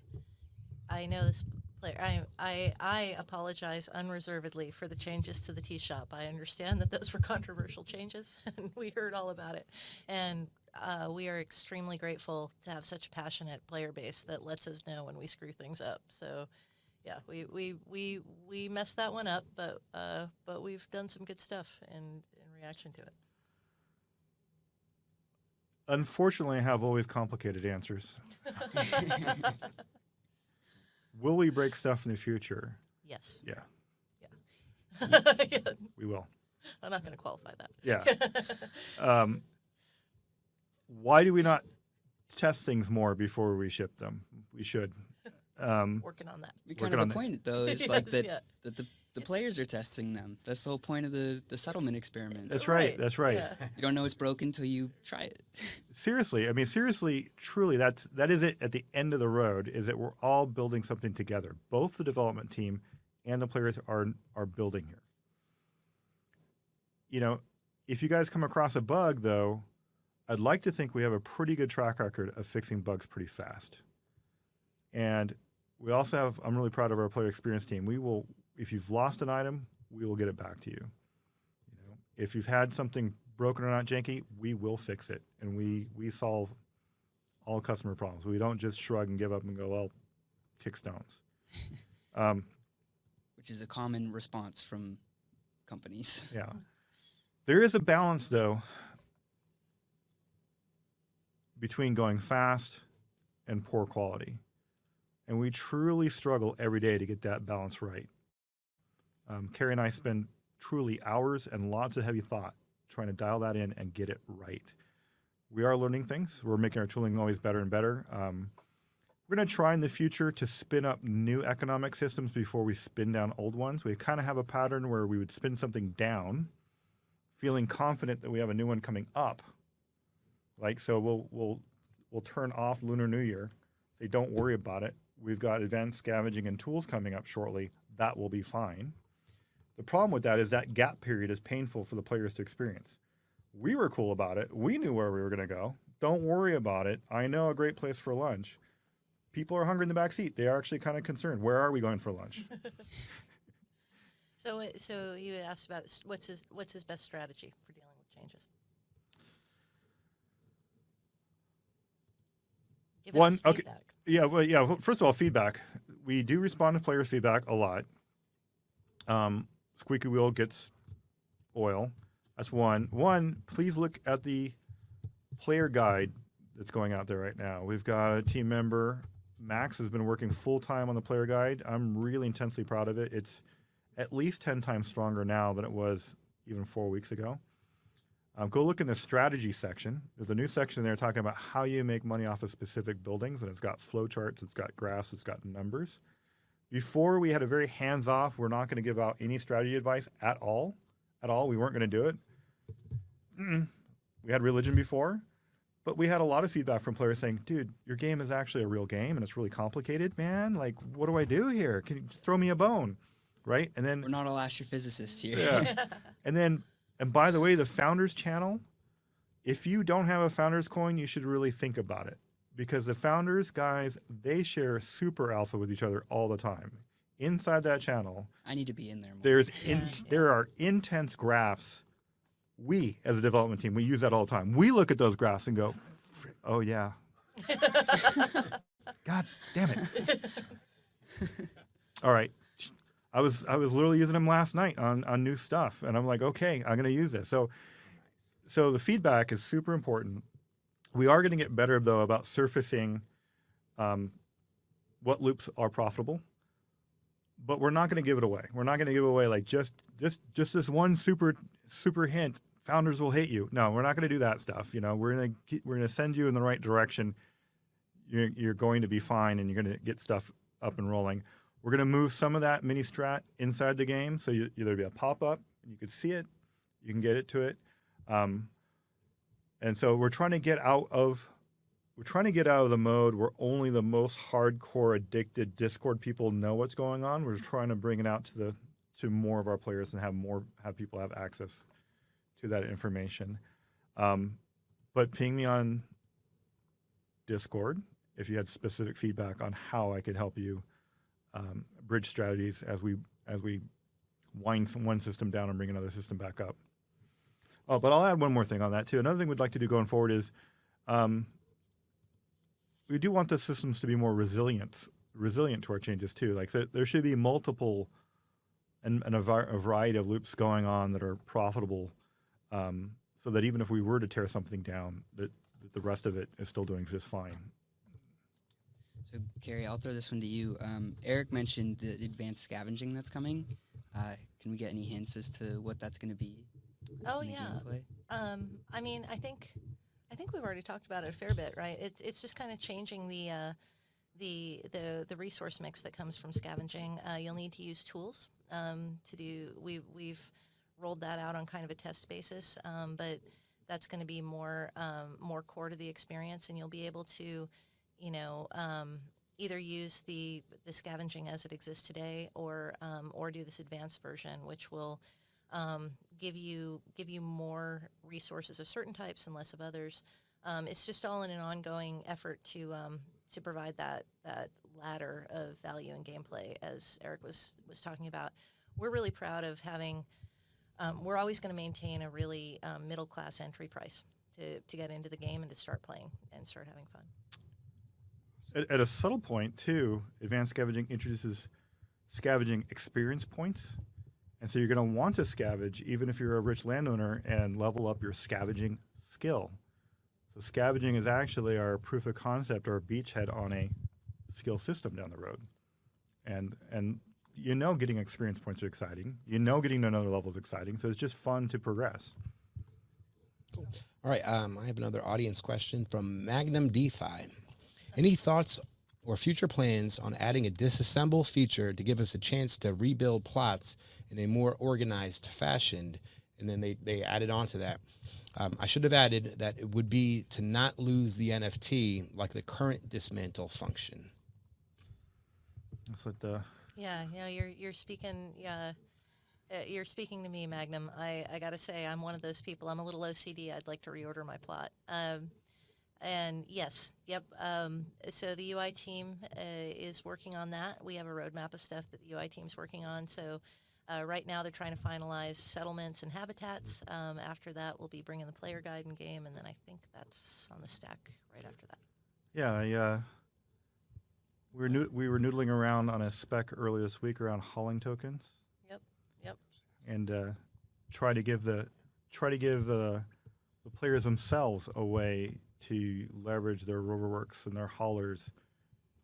I know this player. I apologize unreservedly for the changes to the tea shop. I understand that those were controversial changes, and we heard all about it. And we are extremely grateful to have such a passionate player base that lets us know when we screw things up. So, yeah, we messed that one up, but we've done some good stuff in reaction to it. Unfortunately, I have always complicated answers. Will we break stuff in the future? Yes. Yeah, Yeah. we will. I'm not going to qualify that. Yeah. Why do we not test things more before we ship them? We should. Working on that. Kind of the point, though, is like Yes, that, that the players are testing them. That's the whole point of the settlement experiment. That's right. That's right. Yeah. You don't know it's broken until you try it. Seriously, I mean, seriously, truly, that is it at the end of the road, is that we're all building something together. Both the development team and the players are building here. You know, if you guys come across a bug, though, I'd like to think we have a pretty good track record of fixing bugs pretty fast. And we also have, I'm really proud of our player experience team. We will, if you've lost an item, we will get it back to you. You know, if you've had something broken or not janky, we will fix it. And we solve all customer problems. We don't just shrug and give up and go, well, kick stones. Which is a common response from companies. Yeah. There is a balance, though, between going fast and poor quality. And we truly struggle every day to get that balance right. Keri and I spend truly hours and lots of heavy thought trying to dial that in and get it right. We are learning things. We're making our tooling always better and better. We're going to try in the future to spin up new economic systems before we spin down old ones. We kind of have a pattern where we would spin something down, feeling confident that we have a new one coming up. Like, so we'll turn off Lunar New Year. Say, don't worry about it. We've got advanced scavenging and tools coming up shortly. That will be fine. The problem with that is that gap period is painful for the players to experience. We were cool about it. We knew where we were going to go. Don't worry about it. I know a great place for lunch. People are hungry in the back seat. They are actually kind of concerned. Where are we going for lunch? So you asked about what's his best strategy for dealing with changes? Give us feedback. Yeah, well, yeah. First of all, feedback. We do respond to players' feedback a lot. Squeaky wheel gets oil. That's one. Please look at the player guide that's going out there right now. We've got a team member, Max, has been working full-time on the player guide. I'm really intensely proud of it. It's at least 10 times stronger now than it was even 4 weeks ago. Go look in the strategy section. There's a new section there talking about how you make money off of specific buildings, and it's got flowcharts, it's got graphs, it's got numbers. Before, we had a very hands-off, we're not going to give out any strategy advice at all. We weren't going to do it. We had religion before, but we had a lot of feedback from players saying, dude, your game is actually a real game, and it's really complicated, man. Like, what do I do here? Can you throw me a bone? Right? And then we're not all astrophysicists here. Yeah. And by the way, the Founders channel, if you don't have a Founders coin, you should really think about it. Because the Founders guys, they share super alpha with each other all the time. Inside that channel, I need to be in there more. There are intense graphs. We, as a development team, we use that all the time. We look at those graphs and go, oh, yeah. God damn it. All right. I was literally using them last night on new stuff, and I'm like, okay, I'm going to use this. So the feedback is super important. We are going to get better, though, about surfacing what loops are profitable, but we're not going to give it away. We're not going to give away like just this one super hint. Founders will hate you. No, we're not going to do that stuff. You know, we're going to send you in the right direction. You're going to be fine, and you're going to get stuff up and rolling. We're going to move some of that mini strat inside the game, so there'll be a pop-up, and you can see it, you can get it to it. And so we're trying to get out of the mode where only the most hardcore addicted Discord people know what's going on. We're trying to bring it out to more of our players and have people have access to that information. But ping me on Discord if you had specific feedback on how I could help you bridge strategies as we wind one system down and bring another system back up. Oh, but I'll add one more thing on that too. Another thing we'd like to do going forward is we do want the systems to be more resilient to our changes too. Like, so there should be multiple and a variety of loops going on that are profitable, so that even if we were to tear something down, that the rest of it is still doing just fine. So, Keri, I'll throw this one to you. Erik mentioned the advanced scavenging that's coming. Can we get any hints as to what that's going to be? Oh, in the yeah. gameplay? I mean, I think we've already talked about it a fair bit, right? It's just kind of changing the resource mix that comes from scavenging. You'll need to use tools to do. We've rolled that out on kind of a test basis, but that's going to be more core to the experience, and you'll be able to, either use the scavenging as it exists today, or do this advanced version, which will give you more resources of certain types and less of others. It's just all in an ongoing effort to provide that ladder of value and gameplay, as Erik was talking about. We're really proud of having. We're always going to maintain a really middle class entry price to get into the game and to start playing and start having fun. At a subtle point too, advanced scavenging introduces scavenging experience points. And so you're going to want to scavenge even if you're a rich landowner and level up your scavenging skill. So scavenging is actually our proof of concept or beachhead on a skill system down the road. And getting experience points are exciting. Getting to another level is exciting. So it's just fun to progress. Cool. All right. I have another audience question from Magnum DeFi. Any thoughts or future plans on adding a disassemble feature to give us a chance to rebuild plots in a more organized fashion? And then they added on to that. I should have added that it would be to not lose the NFT like the current dismantle function. That's what Yeah, you're speaking. Yeah, you're speaking to me, Magnum. I gotta say, I'm one of those people. I'm a little OCD. I'd like to reorder my plot. And yes, yep. So the UI team is working on that. We have a roadmap of stuff that the UI team's working on. So right now they're trying to finalize settlements and habitats. After that, we'll be bringing the player guide in game, and then I think that's on the stack right after that. Yeah, we were noodling around on a spec earlier this week around hauling tokens. Yep. And try to give the players themselves a way to leverage their roverworks and their haulers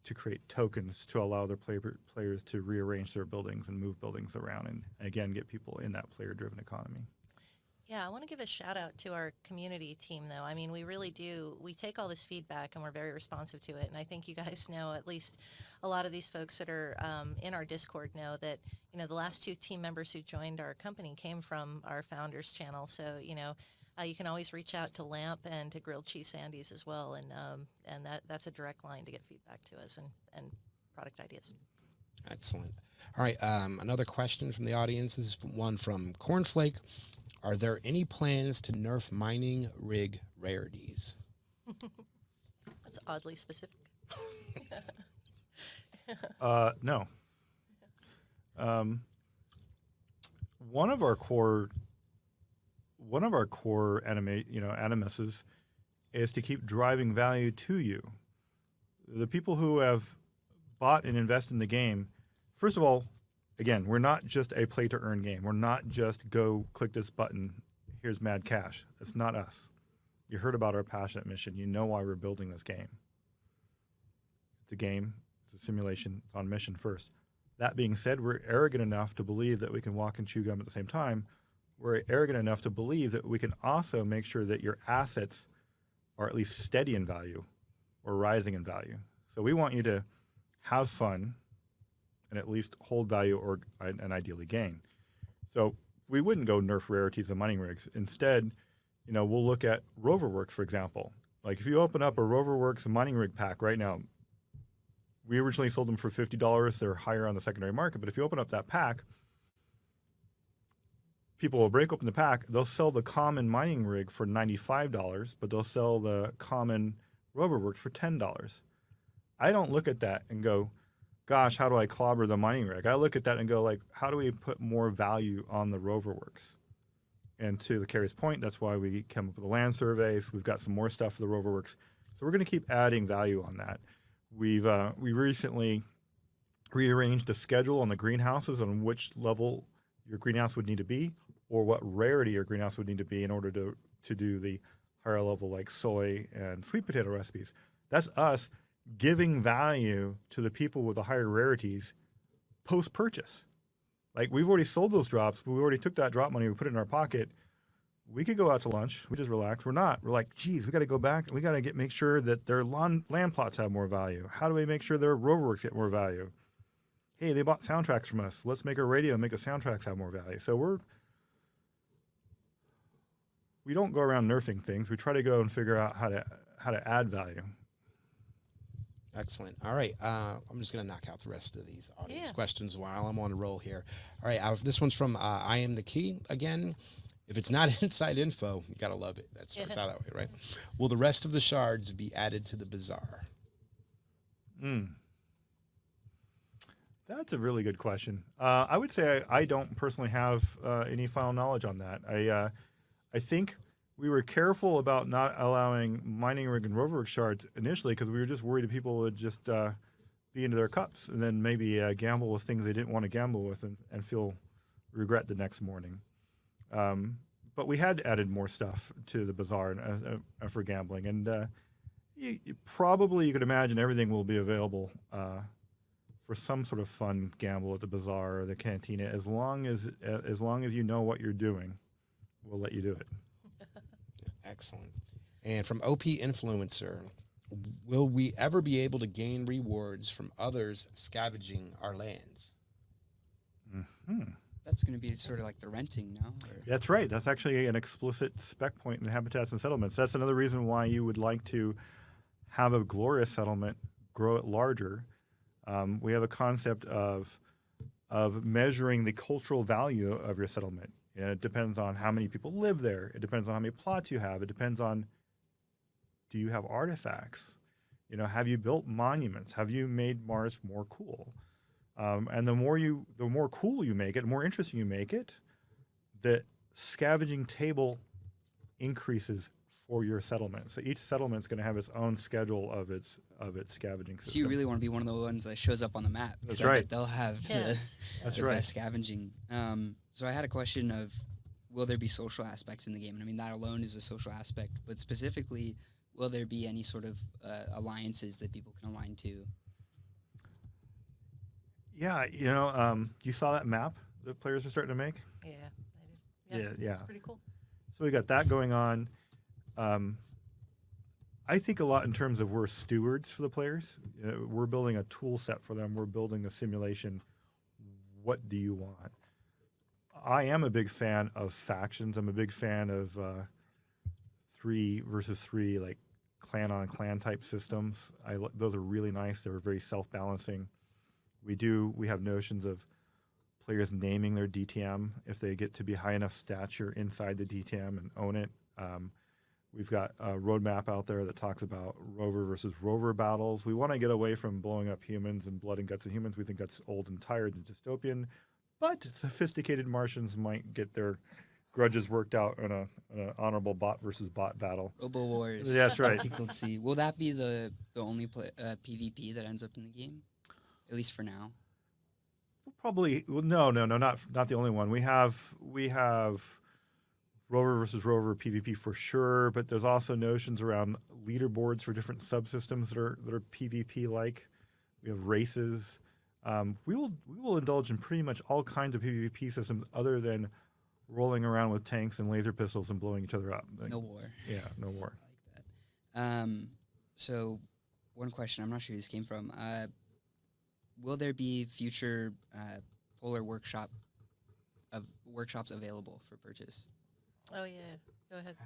to create tokens to allow their players to rearrange their buildings and move buildings around, and again get people in that player-driven economy. Yeah, I want to give a shout out to our community team, though. I mean, we really do. We take all this feedback and we're very responsive to it. And I think you guys know, at least a lot of these folks that are in our Discord know that, the last 2 team members who joined our company came from our founders channel. So, you can always reach out to Lamp and to Grilled Cheese Sandy's as well. And that's a direct line to get feedback to us and product ideas. Excellent. All right. Another question from the audience. This is one from Cornflake. Are there any plans to nerf mining rig rarities? That's oddly specific. No. One of our core animuses is to keep driving value to you. The people who have bought and invested in the game, first of all, again, we're not just a play to earn game. We're not just go click this button, here's mad cash. That's not us. You heard about our passionate mission. You know why we're building this game. It's a game, it's a simulation, it's on mission first. That being said, we're arrogant enough to believe that we can walk and chew gum at the same time. We're arrogant enough to believe that we can also make sure that your assets are at least steady in value or rising in value. So we want you to have fun and at least hold value and ideally gain. So we wouldn't go nerf rarities and mining rigs. Instead, You know, we'll look at Roverworks, for example. Like if you open up a Roverworks mining rig pack right now, we originally sold them for $50. They're higher on the secondary market. But if you open up that pack, people will break open the pack. They'll sell the common mining rig for $95, but they'll sell the common Roverworks for $10. I don't look at that and go, gosh, how do I clobber the mining rig? I look at that and go, like, how do we put more value on the Roverworks? And to the Keri's point, that's why we came up with the land surveys. We've got some more stuff for the Roverworks. So we're going to keep adding value on that. We recently rearranged the schedule on the greenhouses on which level your greenhouse would need to be, or what rarity your greenhouse would need to be in order to do the higher level like soy and sweet potato recipes. That's us giving value to the people with the higher rarities post-purchase. Like we've already sold those drops, but we already took that drop money, we put it in our pocket. We could go out to lunch, we just relax. We're not. We're like, geez, we got to go back and we got to make sure that their land plots have more value. How do we make sure their Roverworks get more value? Hey, they bought soundtracks from us. Let's make a radio and make the soundtracks have more value. So we don't go around nerfing things. We try to go and figure out how to add value. Excellent. All right. I'm just going to knock out the rest of these audience Yeah. questions while I'm on a roll here. All right. This one's from I Am the Key again. If it's not inside info, you got to love it. That starts out that way, right? Will the rest of the shards be added to the bazaar? That's a really good question. I would say I don't personally have any final knowledge on that. I think we were careful about not allowing mining rig and Roverworks shards initially because we were just worried that people would just be into their cups and then maybe gamble with things they didn't want to gamble with and feel regret the next morning. But we had added more stuff to the bazaar for gambling, and you could imagine everything will be available for some sort of fun gamble at the bazaar or the cantina as long as you know what you're doing. We'll let you do it. Excellent. And from OP Influencer, will we ever be able to gain rewards from others scavenging our lands? That's going to be sort of like the renting now. That's right. That's actually an explicit spec point in habitats and settlements. That's another reason why you would like to have a glorious settlement, grow it larger. We have a concept of measuring the cultural value of your settlement. And it depends on how many people live there. It depends on how many plots you have. It depends on, do you have artifacts? You know, have you built monuments? Have you made Mars more cool? And the more cool you make it, the more interesting you make it, the scavenging table increases for your settlement. So each settlement's going to have its own schedule of its scavenging system. So you really want to be one of the ones that shows up on the map. That's I bet right. They'll have That's the right. best scavenging. So I had a question of, will there be social aspects in the game? And I mean, that alone is a social aspect, but specifically, will there be any sort of alliances that people can align to? Yeah, you know, you saw that map that players are starting to make? Yeah, I did. Yeah. It's pretty cool. So we got that going on. I think a lot in terms of we're stewards for the players. We're building a tool set for them. We're building a simulation. What do you want? I am a big fan of factions. I'm a big fan of 3 versus 3, like clan on clan type systems. Those are really nice. They're very self-balancing. We have notions of players naming their DTM if they get to be high enough stature inside the DTM and own it. We've got a roadmap out there that talks about rover versus rover battles. We want to get away from blowing up humans and blood and guts of humans. We think that's old and tired and dystopian. But sophisticated Martians might get their grudges worked out in an honorable bot versus bot battle. Robo Wars. Yeah, that's right. People see. Will that be the only PvP that ends up in the game? At least for now. Probably no, not the only one. We have rover versus rover PvP for sure, but there's also notions around leaderboards for different subsystems that are PvP like. We have races. We will indulge in pretty much all kinds of PvP systems other than rolling around with tanks and laser pistols and blowing each other up. No war. Yeah, no war. I like that. So one question, I'm not sure who this came from. Will there be future workshops available for purchase? Oh yeah. Go ahead.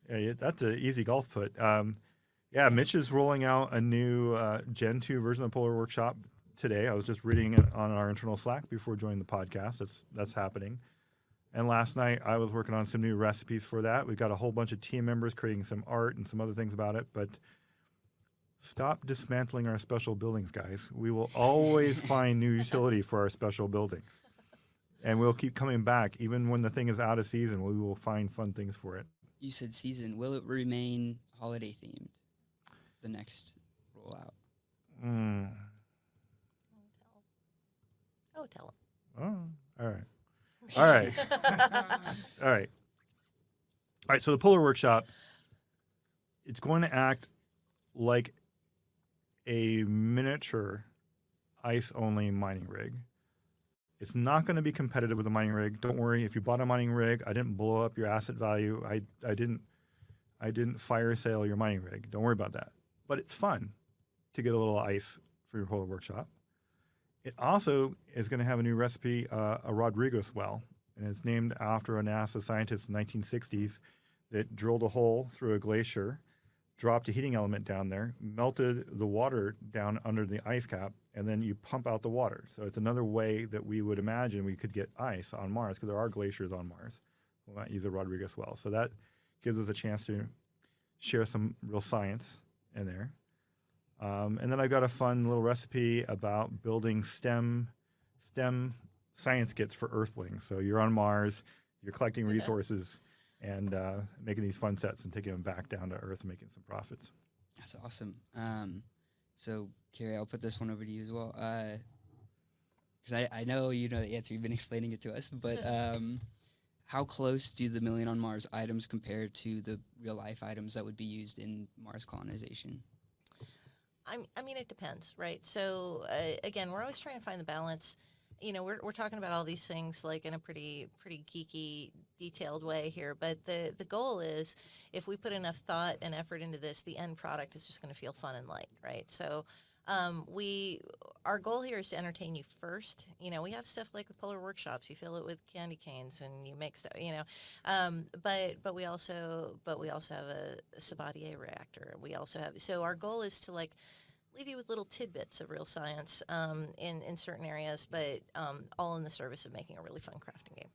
Yeah, that's an easy golf put. Yeah, Mitch is rolling out a new Gen 2 version of Polar Workshop today. I was just reading it on our internal Slack before joining the podcast. That's happening. And last night I was working on some new recipes for that. We've got a whole bunch of team members creating some art and some other things about it. But stop dismantling our special buildings, guys. We will always find new utility for our special buildings. And we'll keep coming back. Even when the thing is out of season, we will find fun things for it. You said season. Will it remain holiday themed? The next rollout. Oh, tell Oh, all right. All right. All right. All right. So the Polar Workshop, it's going to act like a miniature ice-only mining rig. It's not going to be competitive with a mining rig. Don't worry. If you bought a mining rig, I didn't blow up your asset value. I didn't fire sale your mining rig. Don't worry about that. But it's fun to get a little ice for your Polar Workshop. It also is going to have a new recipe, a Rodriguez well, and it's named after a NASA scientist in the 1960s that drilled a hole through a glacier, dropped a heating element down there, melted the water down under the ice cap, and then you pump out the water. So it's another way that we would imagine we could get ice on Mars, because there are glaciers on Mars. We'll not use a Rodriguez well. So that gives us a chance to share some real science in there. And then I've got a fun little recipe about building STEM science kits for Earthlings. So you're on Mars, you're collecting resources and making these fun sets and taking them back down to Earth and making some profits. That's awesome. So, Keri, I'll put this one over to you as well. Because I know you know the answer. You've been explaining it to us. But how close do the Million on Mars items compare to the real-life items that would be used in Mars colonization? I mean, it depends, right? So again, we're always trying to find the balance. You know, we're talking about all these things like in a pretty geeky, detailed way here. But the goal is, if we put enough thought and effort into this, the end product is just going to feel fun and light, right? So our goal here is to entertain you first. You know, we have stuff like the Polar Workshops. You fill it with candy canes and you make stuff. You know, but we also have a Sabatier reactor. We also have, so our goal is to like leave you with little tidbits of real science in certain areas, but all in the service of making a really fun crafting game.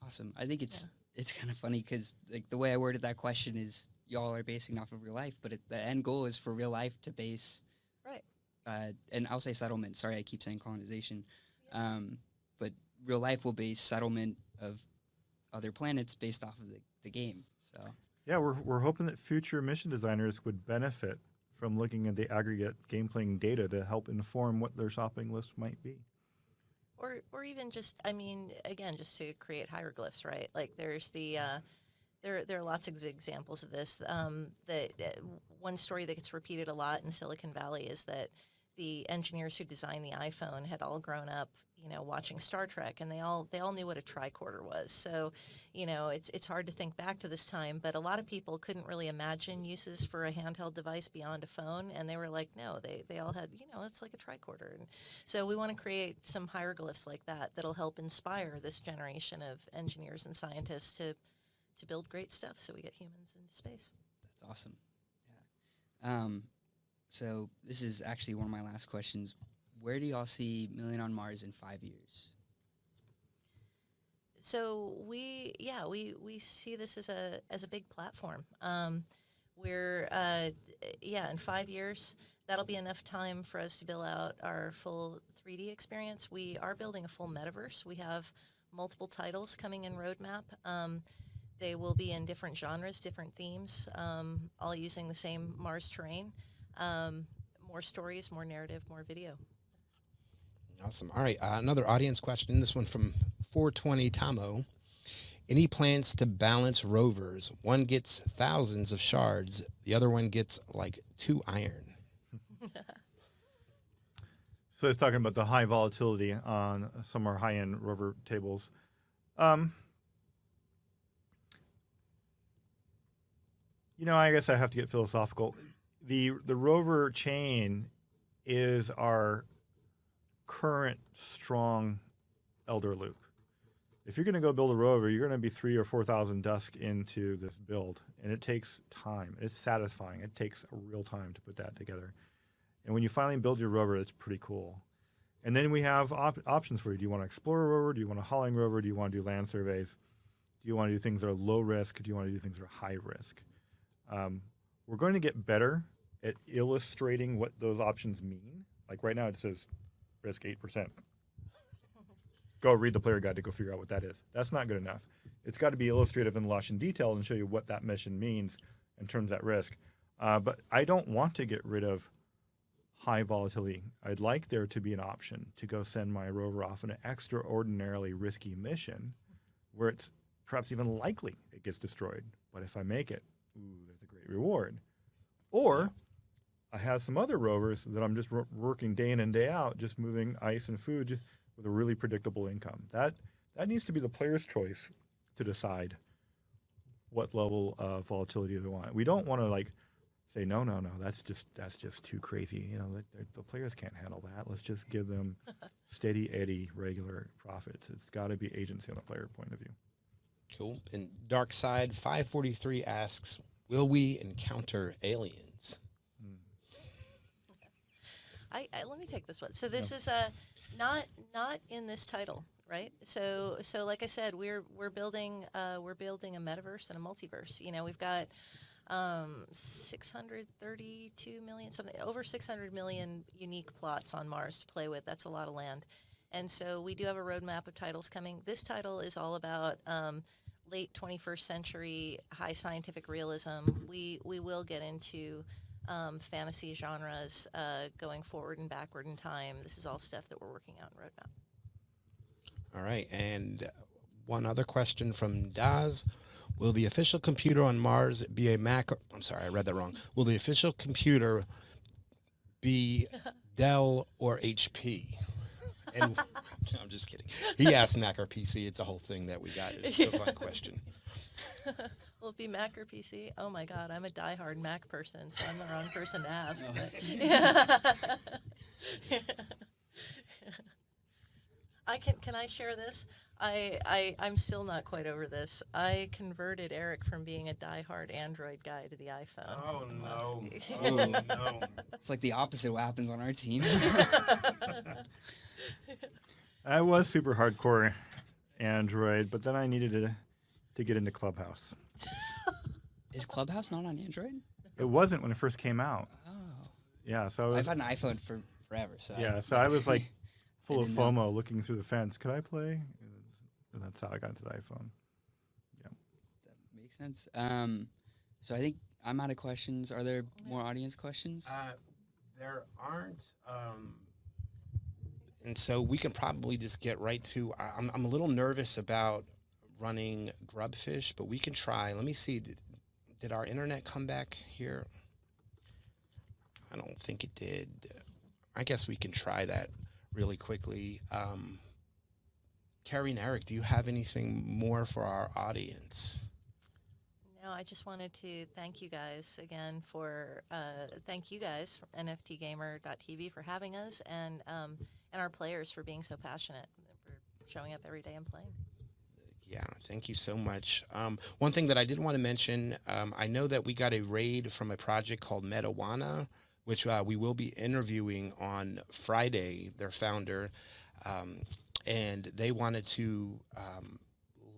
Awesome. I think it's kind of funny because like the way I worded that question is y'all are basing off of real life, but the end goal is for real life to base. Right. And I'll say settlement. Sorry, I keep saying colonization. But real life will base settlement of other planets based off of the game. So yeah, we're hoping that future mission designers would benefit from looking at the aggregate game playing data to help inform what their shopping list might be. Or even just, I mean, again, just to create hieroglyphs, right? Like there's the there are lots of examples of this. One story that gets repeated a lot in Silicon Valley is that the engineers who designed the iPhone had all grown up, you know, watching Star Trek, and they all knew what a tricorder was. So, you know, it's hard to think back to this time, but a lot of people couldn't really imagine uses for a handheld device beyond a phone, and they were like, no, they all had, you know, it's like a tricorder. And so we want to create some hieroglyphs like that that'll help inspire this generation of engineers and scientists to build great stuff so we get humans into space. that's awesome. Yeah. So this is actually one of my last questions. Where do y'all see Million on Mars in 5 years? So we see this as a big platform. We're in 5 years that'll be enough time for us to build out our full 3D experience. We are building a full metaverse. We have multiple titles coming in roadmap. They will be in different genres, different themes, all using the same Mars terrain. More stories, more narrative, more video. Awesome. All right. Another audience question. This one from 420 Tamo. Any plans to balance rovers? One gets thousands of shards. The other one gets like 2 iron. So it's talking about the high volatility on some of our high-end rover tables. You know, I guess I have to get philosophical. The rover chain is our current strong elder loop. if you're going to go build a rover, you're going to be 3,000 or 4,000 dusk into this build, and it takes time. It's satisfying. It takes a real time to put that together. And when you finally build your rover, it's pretty cool. And then we have options for you. Do you want to explore a rover? Do you want a hauling rover? Do you want to do land surveys? Do you want to do things that are low risk? Do you want to do things that are high risk? We're going to get better at illustrating what those options mean. Like right now it says risk 8%. Go read the player guide to go figure out what that is. That's not good enough. It's got to be illustrative and lush in detail and show you what that mission means in terms of that risk. But I don't want to get rid of high volatility. I'd like there to be an option to go send my rover off on an extraordinarily risky mission where it's perhaps even likely it gets destroyed. But if I make it, there's a great reward. Or I have some other rovers that I'm just working day in and day out, just moving ice and food with a really predictable income. That needs to be the player's choice to decide what level of volatility they want. We don't want to like say no, that's just too crazy. You know, the players can't handle that. Let's just give them steady eddy regular profits. It's got to be agency on the player point of view. Cool. And Dark Side 543 asks, will we encounter aliens? Let me take this one. So this is not in this title, right? So like I said, we're building a metaverse and a multiverse. You know, we've got 632 million, something over 600 million unique plots on Mars to play with. That's a lot of land. And so we do have a roadmap of titles coming. This title is all about late 21st century high scientific realism. We will get into fantasy genres going forward and backward in time. This is all stuff that we're working on roadmap. All right. And one other question from Daz. Will the official computer on Mars be a Mac? I'm sorry, I read that wrong. Will the official computer be Dell or HP? And I'm just kidding. He asked Mac or PC. It's a whole thing that we got. It's a fun question. Will it be Mac or PC? Oh my God, I'm a diehard Mac person, so I'm the wrong person to ask. But can I share this? I'm still not quite over this. I converted Eric from being a diehard Android guy to the iPhone. Oh no! Oh no! It's like the opposite of what happens on our team. I was super hardcore Android, but then I needed to get into Clubhouse. Is Clubhouse not on Android? It wasn't when it first came out. Oh. Yeah, so I've had an iPhone for forever. So so I was like full of didn't know. FOMO, looking through the fence. Could I play? And that's how I got into the iPhone. Yeah. That makes sense. So I think I'm out of questions. Are there more audience questions? There aren't. And so we can probably just get right to. I'm a little nervous about running Grubfish, but we can try. Let me see. Did our internet come back here? I don't think it did. I guess we can try that really quickly. Keri and Erik, do you have anything more for our audience? No, I just wanted to thank you guys again thank you guys from NFTGamer.tv for having us and our players for being so passionate for showing up every day and playing. Yeah, thank you so much. One thing that I did want to mention, I know that we got a raid from a project called Metawana, which we will be interviewing on Friday, their founder, and they wanted to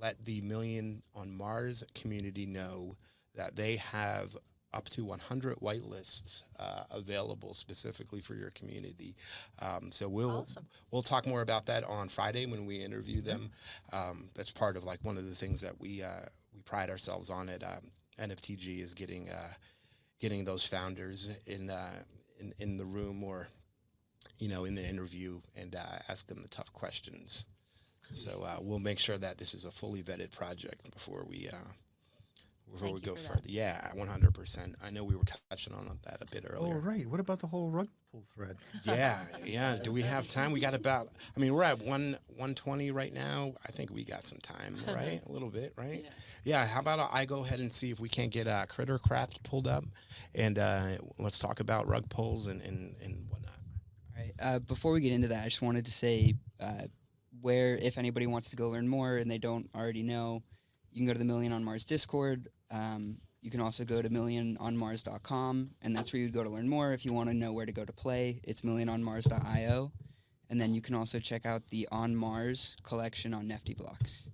let the Million on Mars community know that they have up to 100 whitelists available specifically for your community. So we'll talk more about that on Friday when we interview them. That's part of like one of the things that we pride ourselves on at NFTG is getting those founders in the room or in the interview and ask them the tough questions. So we'll make sure that this is a fully vetted project before we go further. Yeah, 100%. I know we were touching on that a bit earlier. Oh, right. What about the whole rug pull thread? Yeah. Do we have time? We got about, we're at 120 right now. I think we got some time, right? A little bit, right? Yeah. How about I go ahead and see if we can't get Crittercraft pulled up and let's talk about rug pulls and whatnot. All right. Before we get into that, I just wanted to say where if anybody wants to go learn more and they don't already know, you can go to the Million on Mars Discord. You can also go to milliononmars.com, and that's where you'd go to learn more. If you want to know where to go to play, it's milliononmars.io. And then you can also check out the On Mars collection on Nifty Blocks.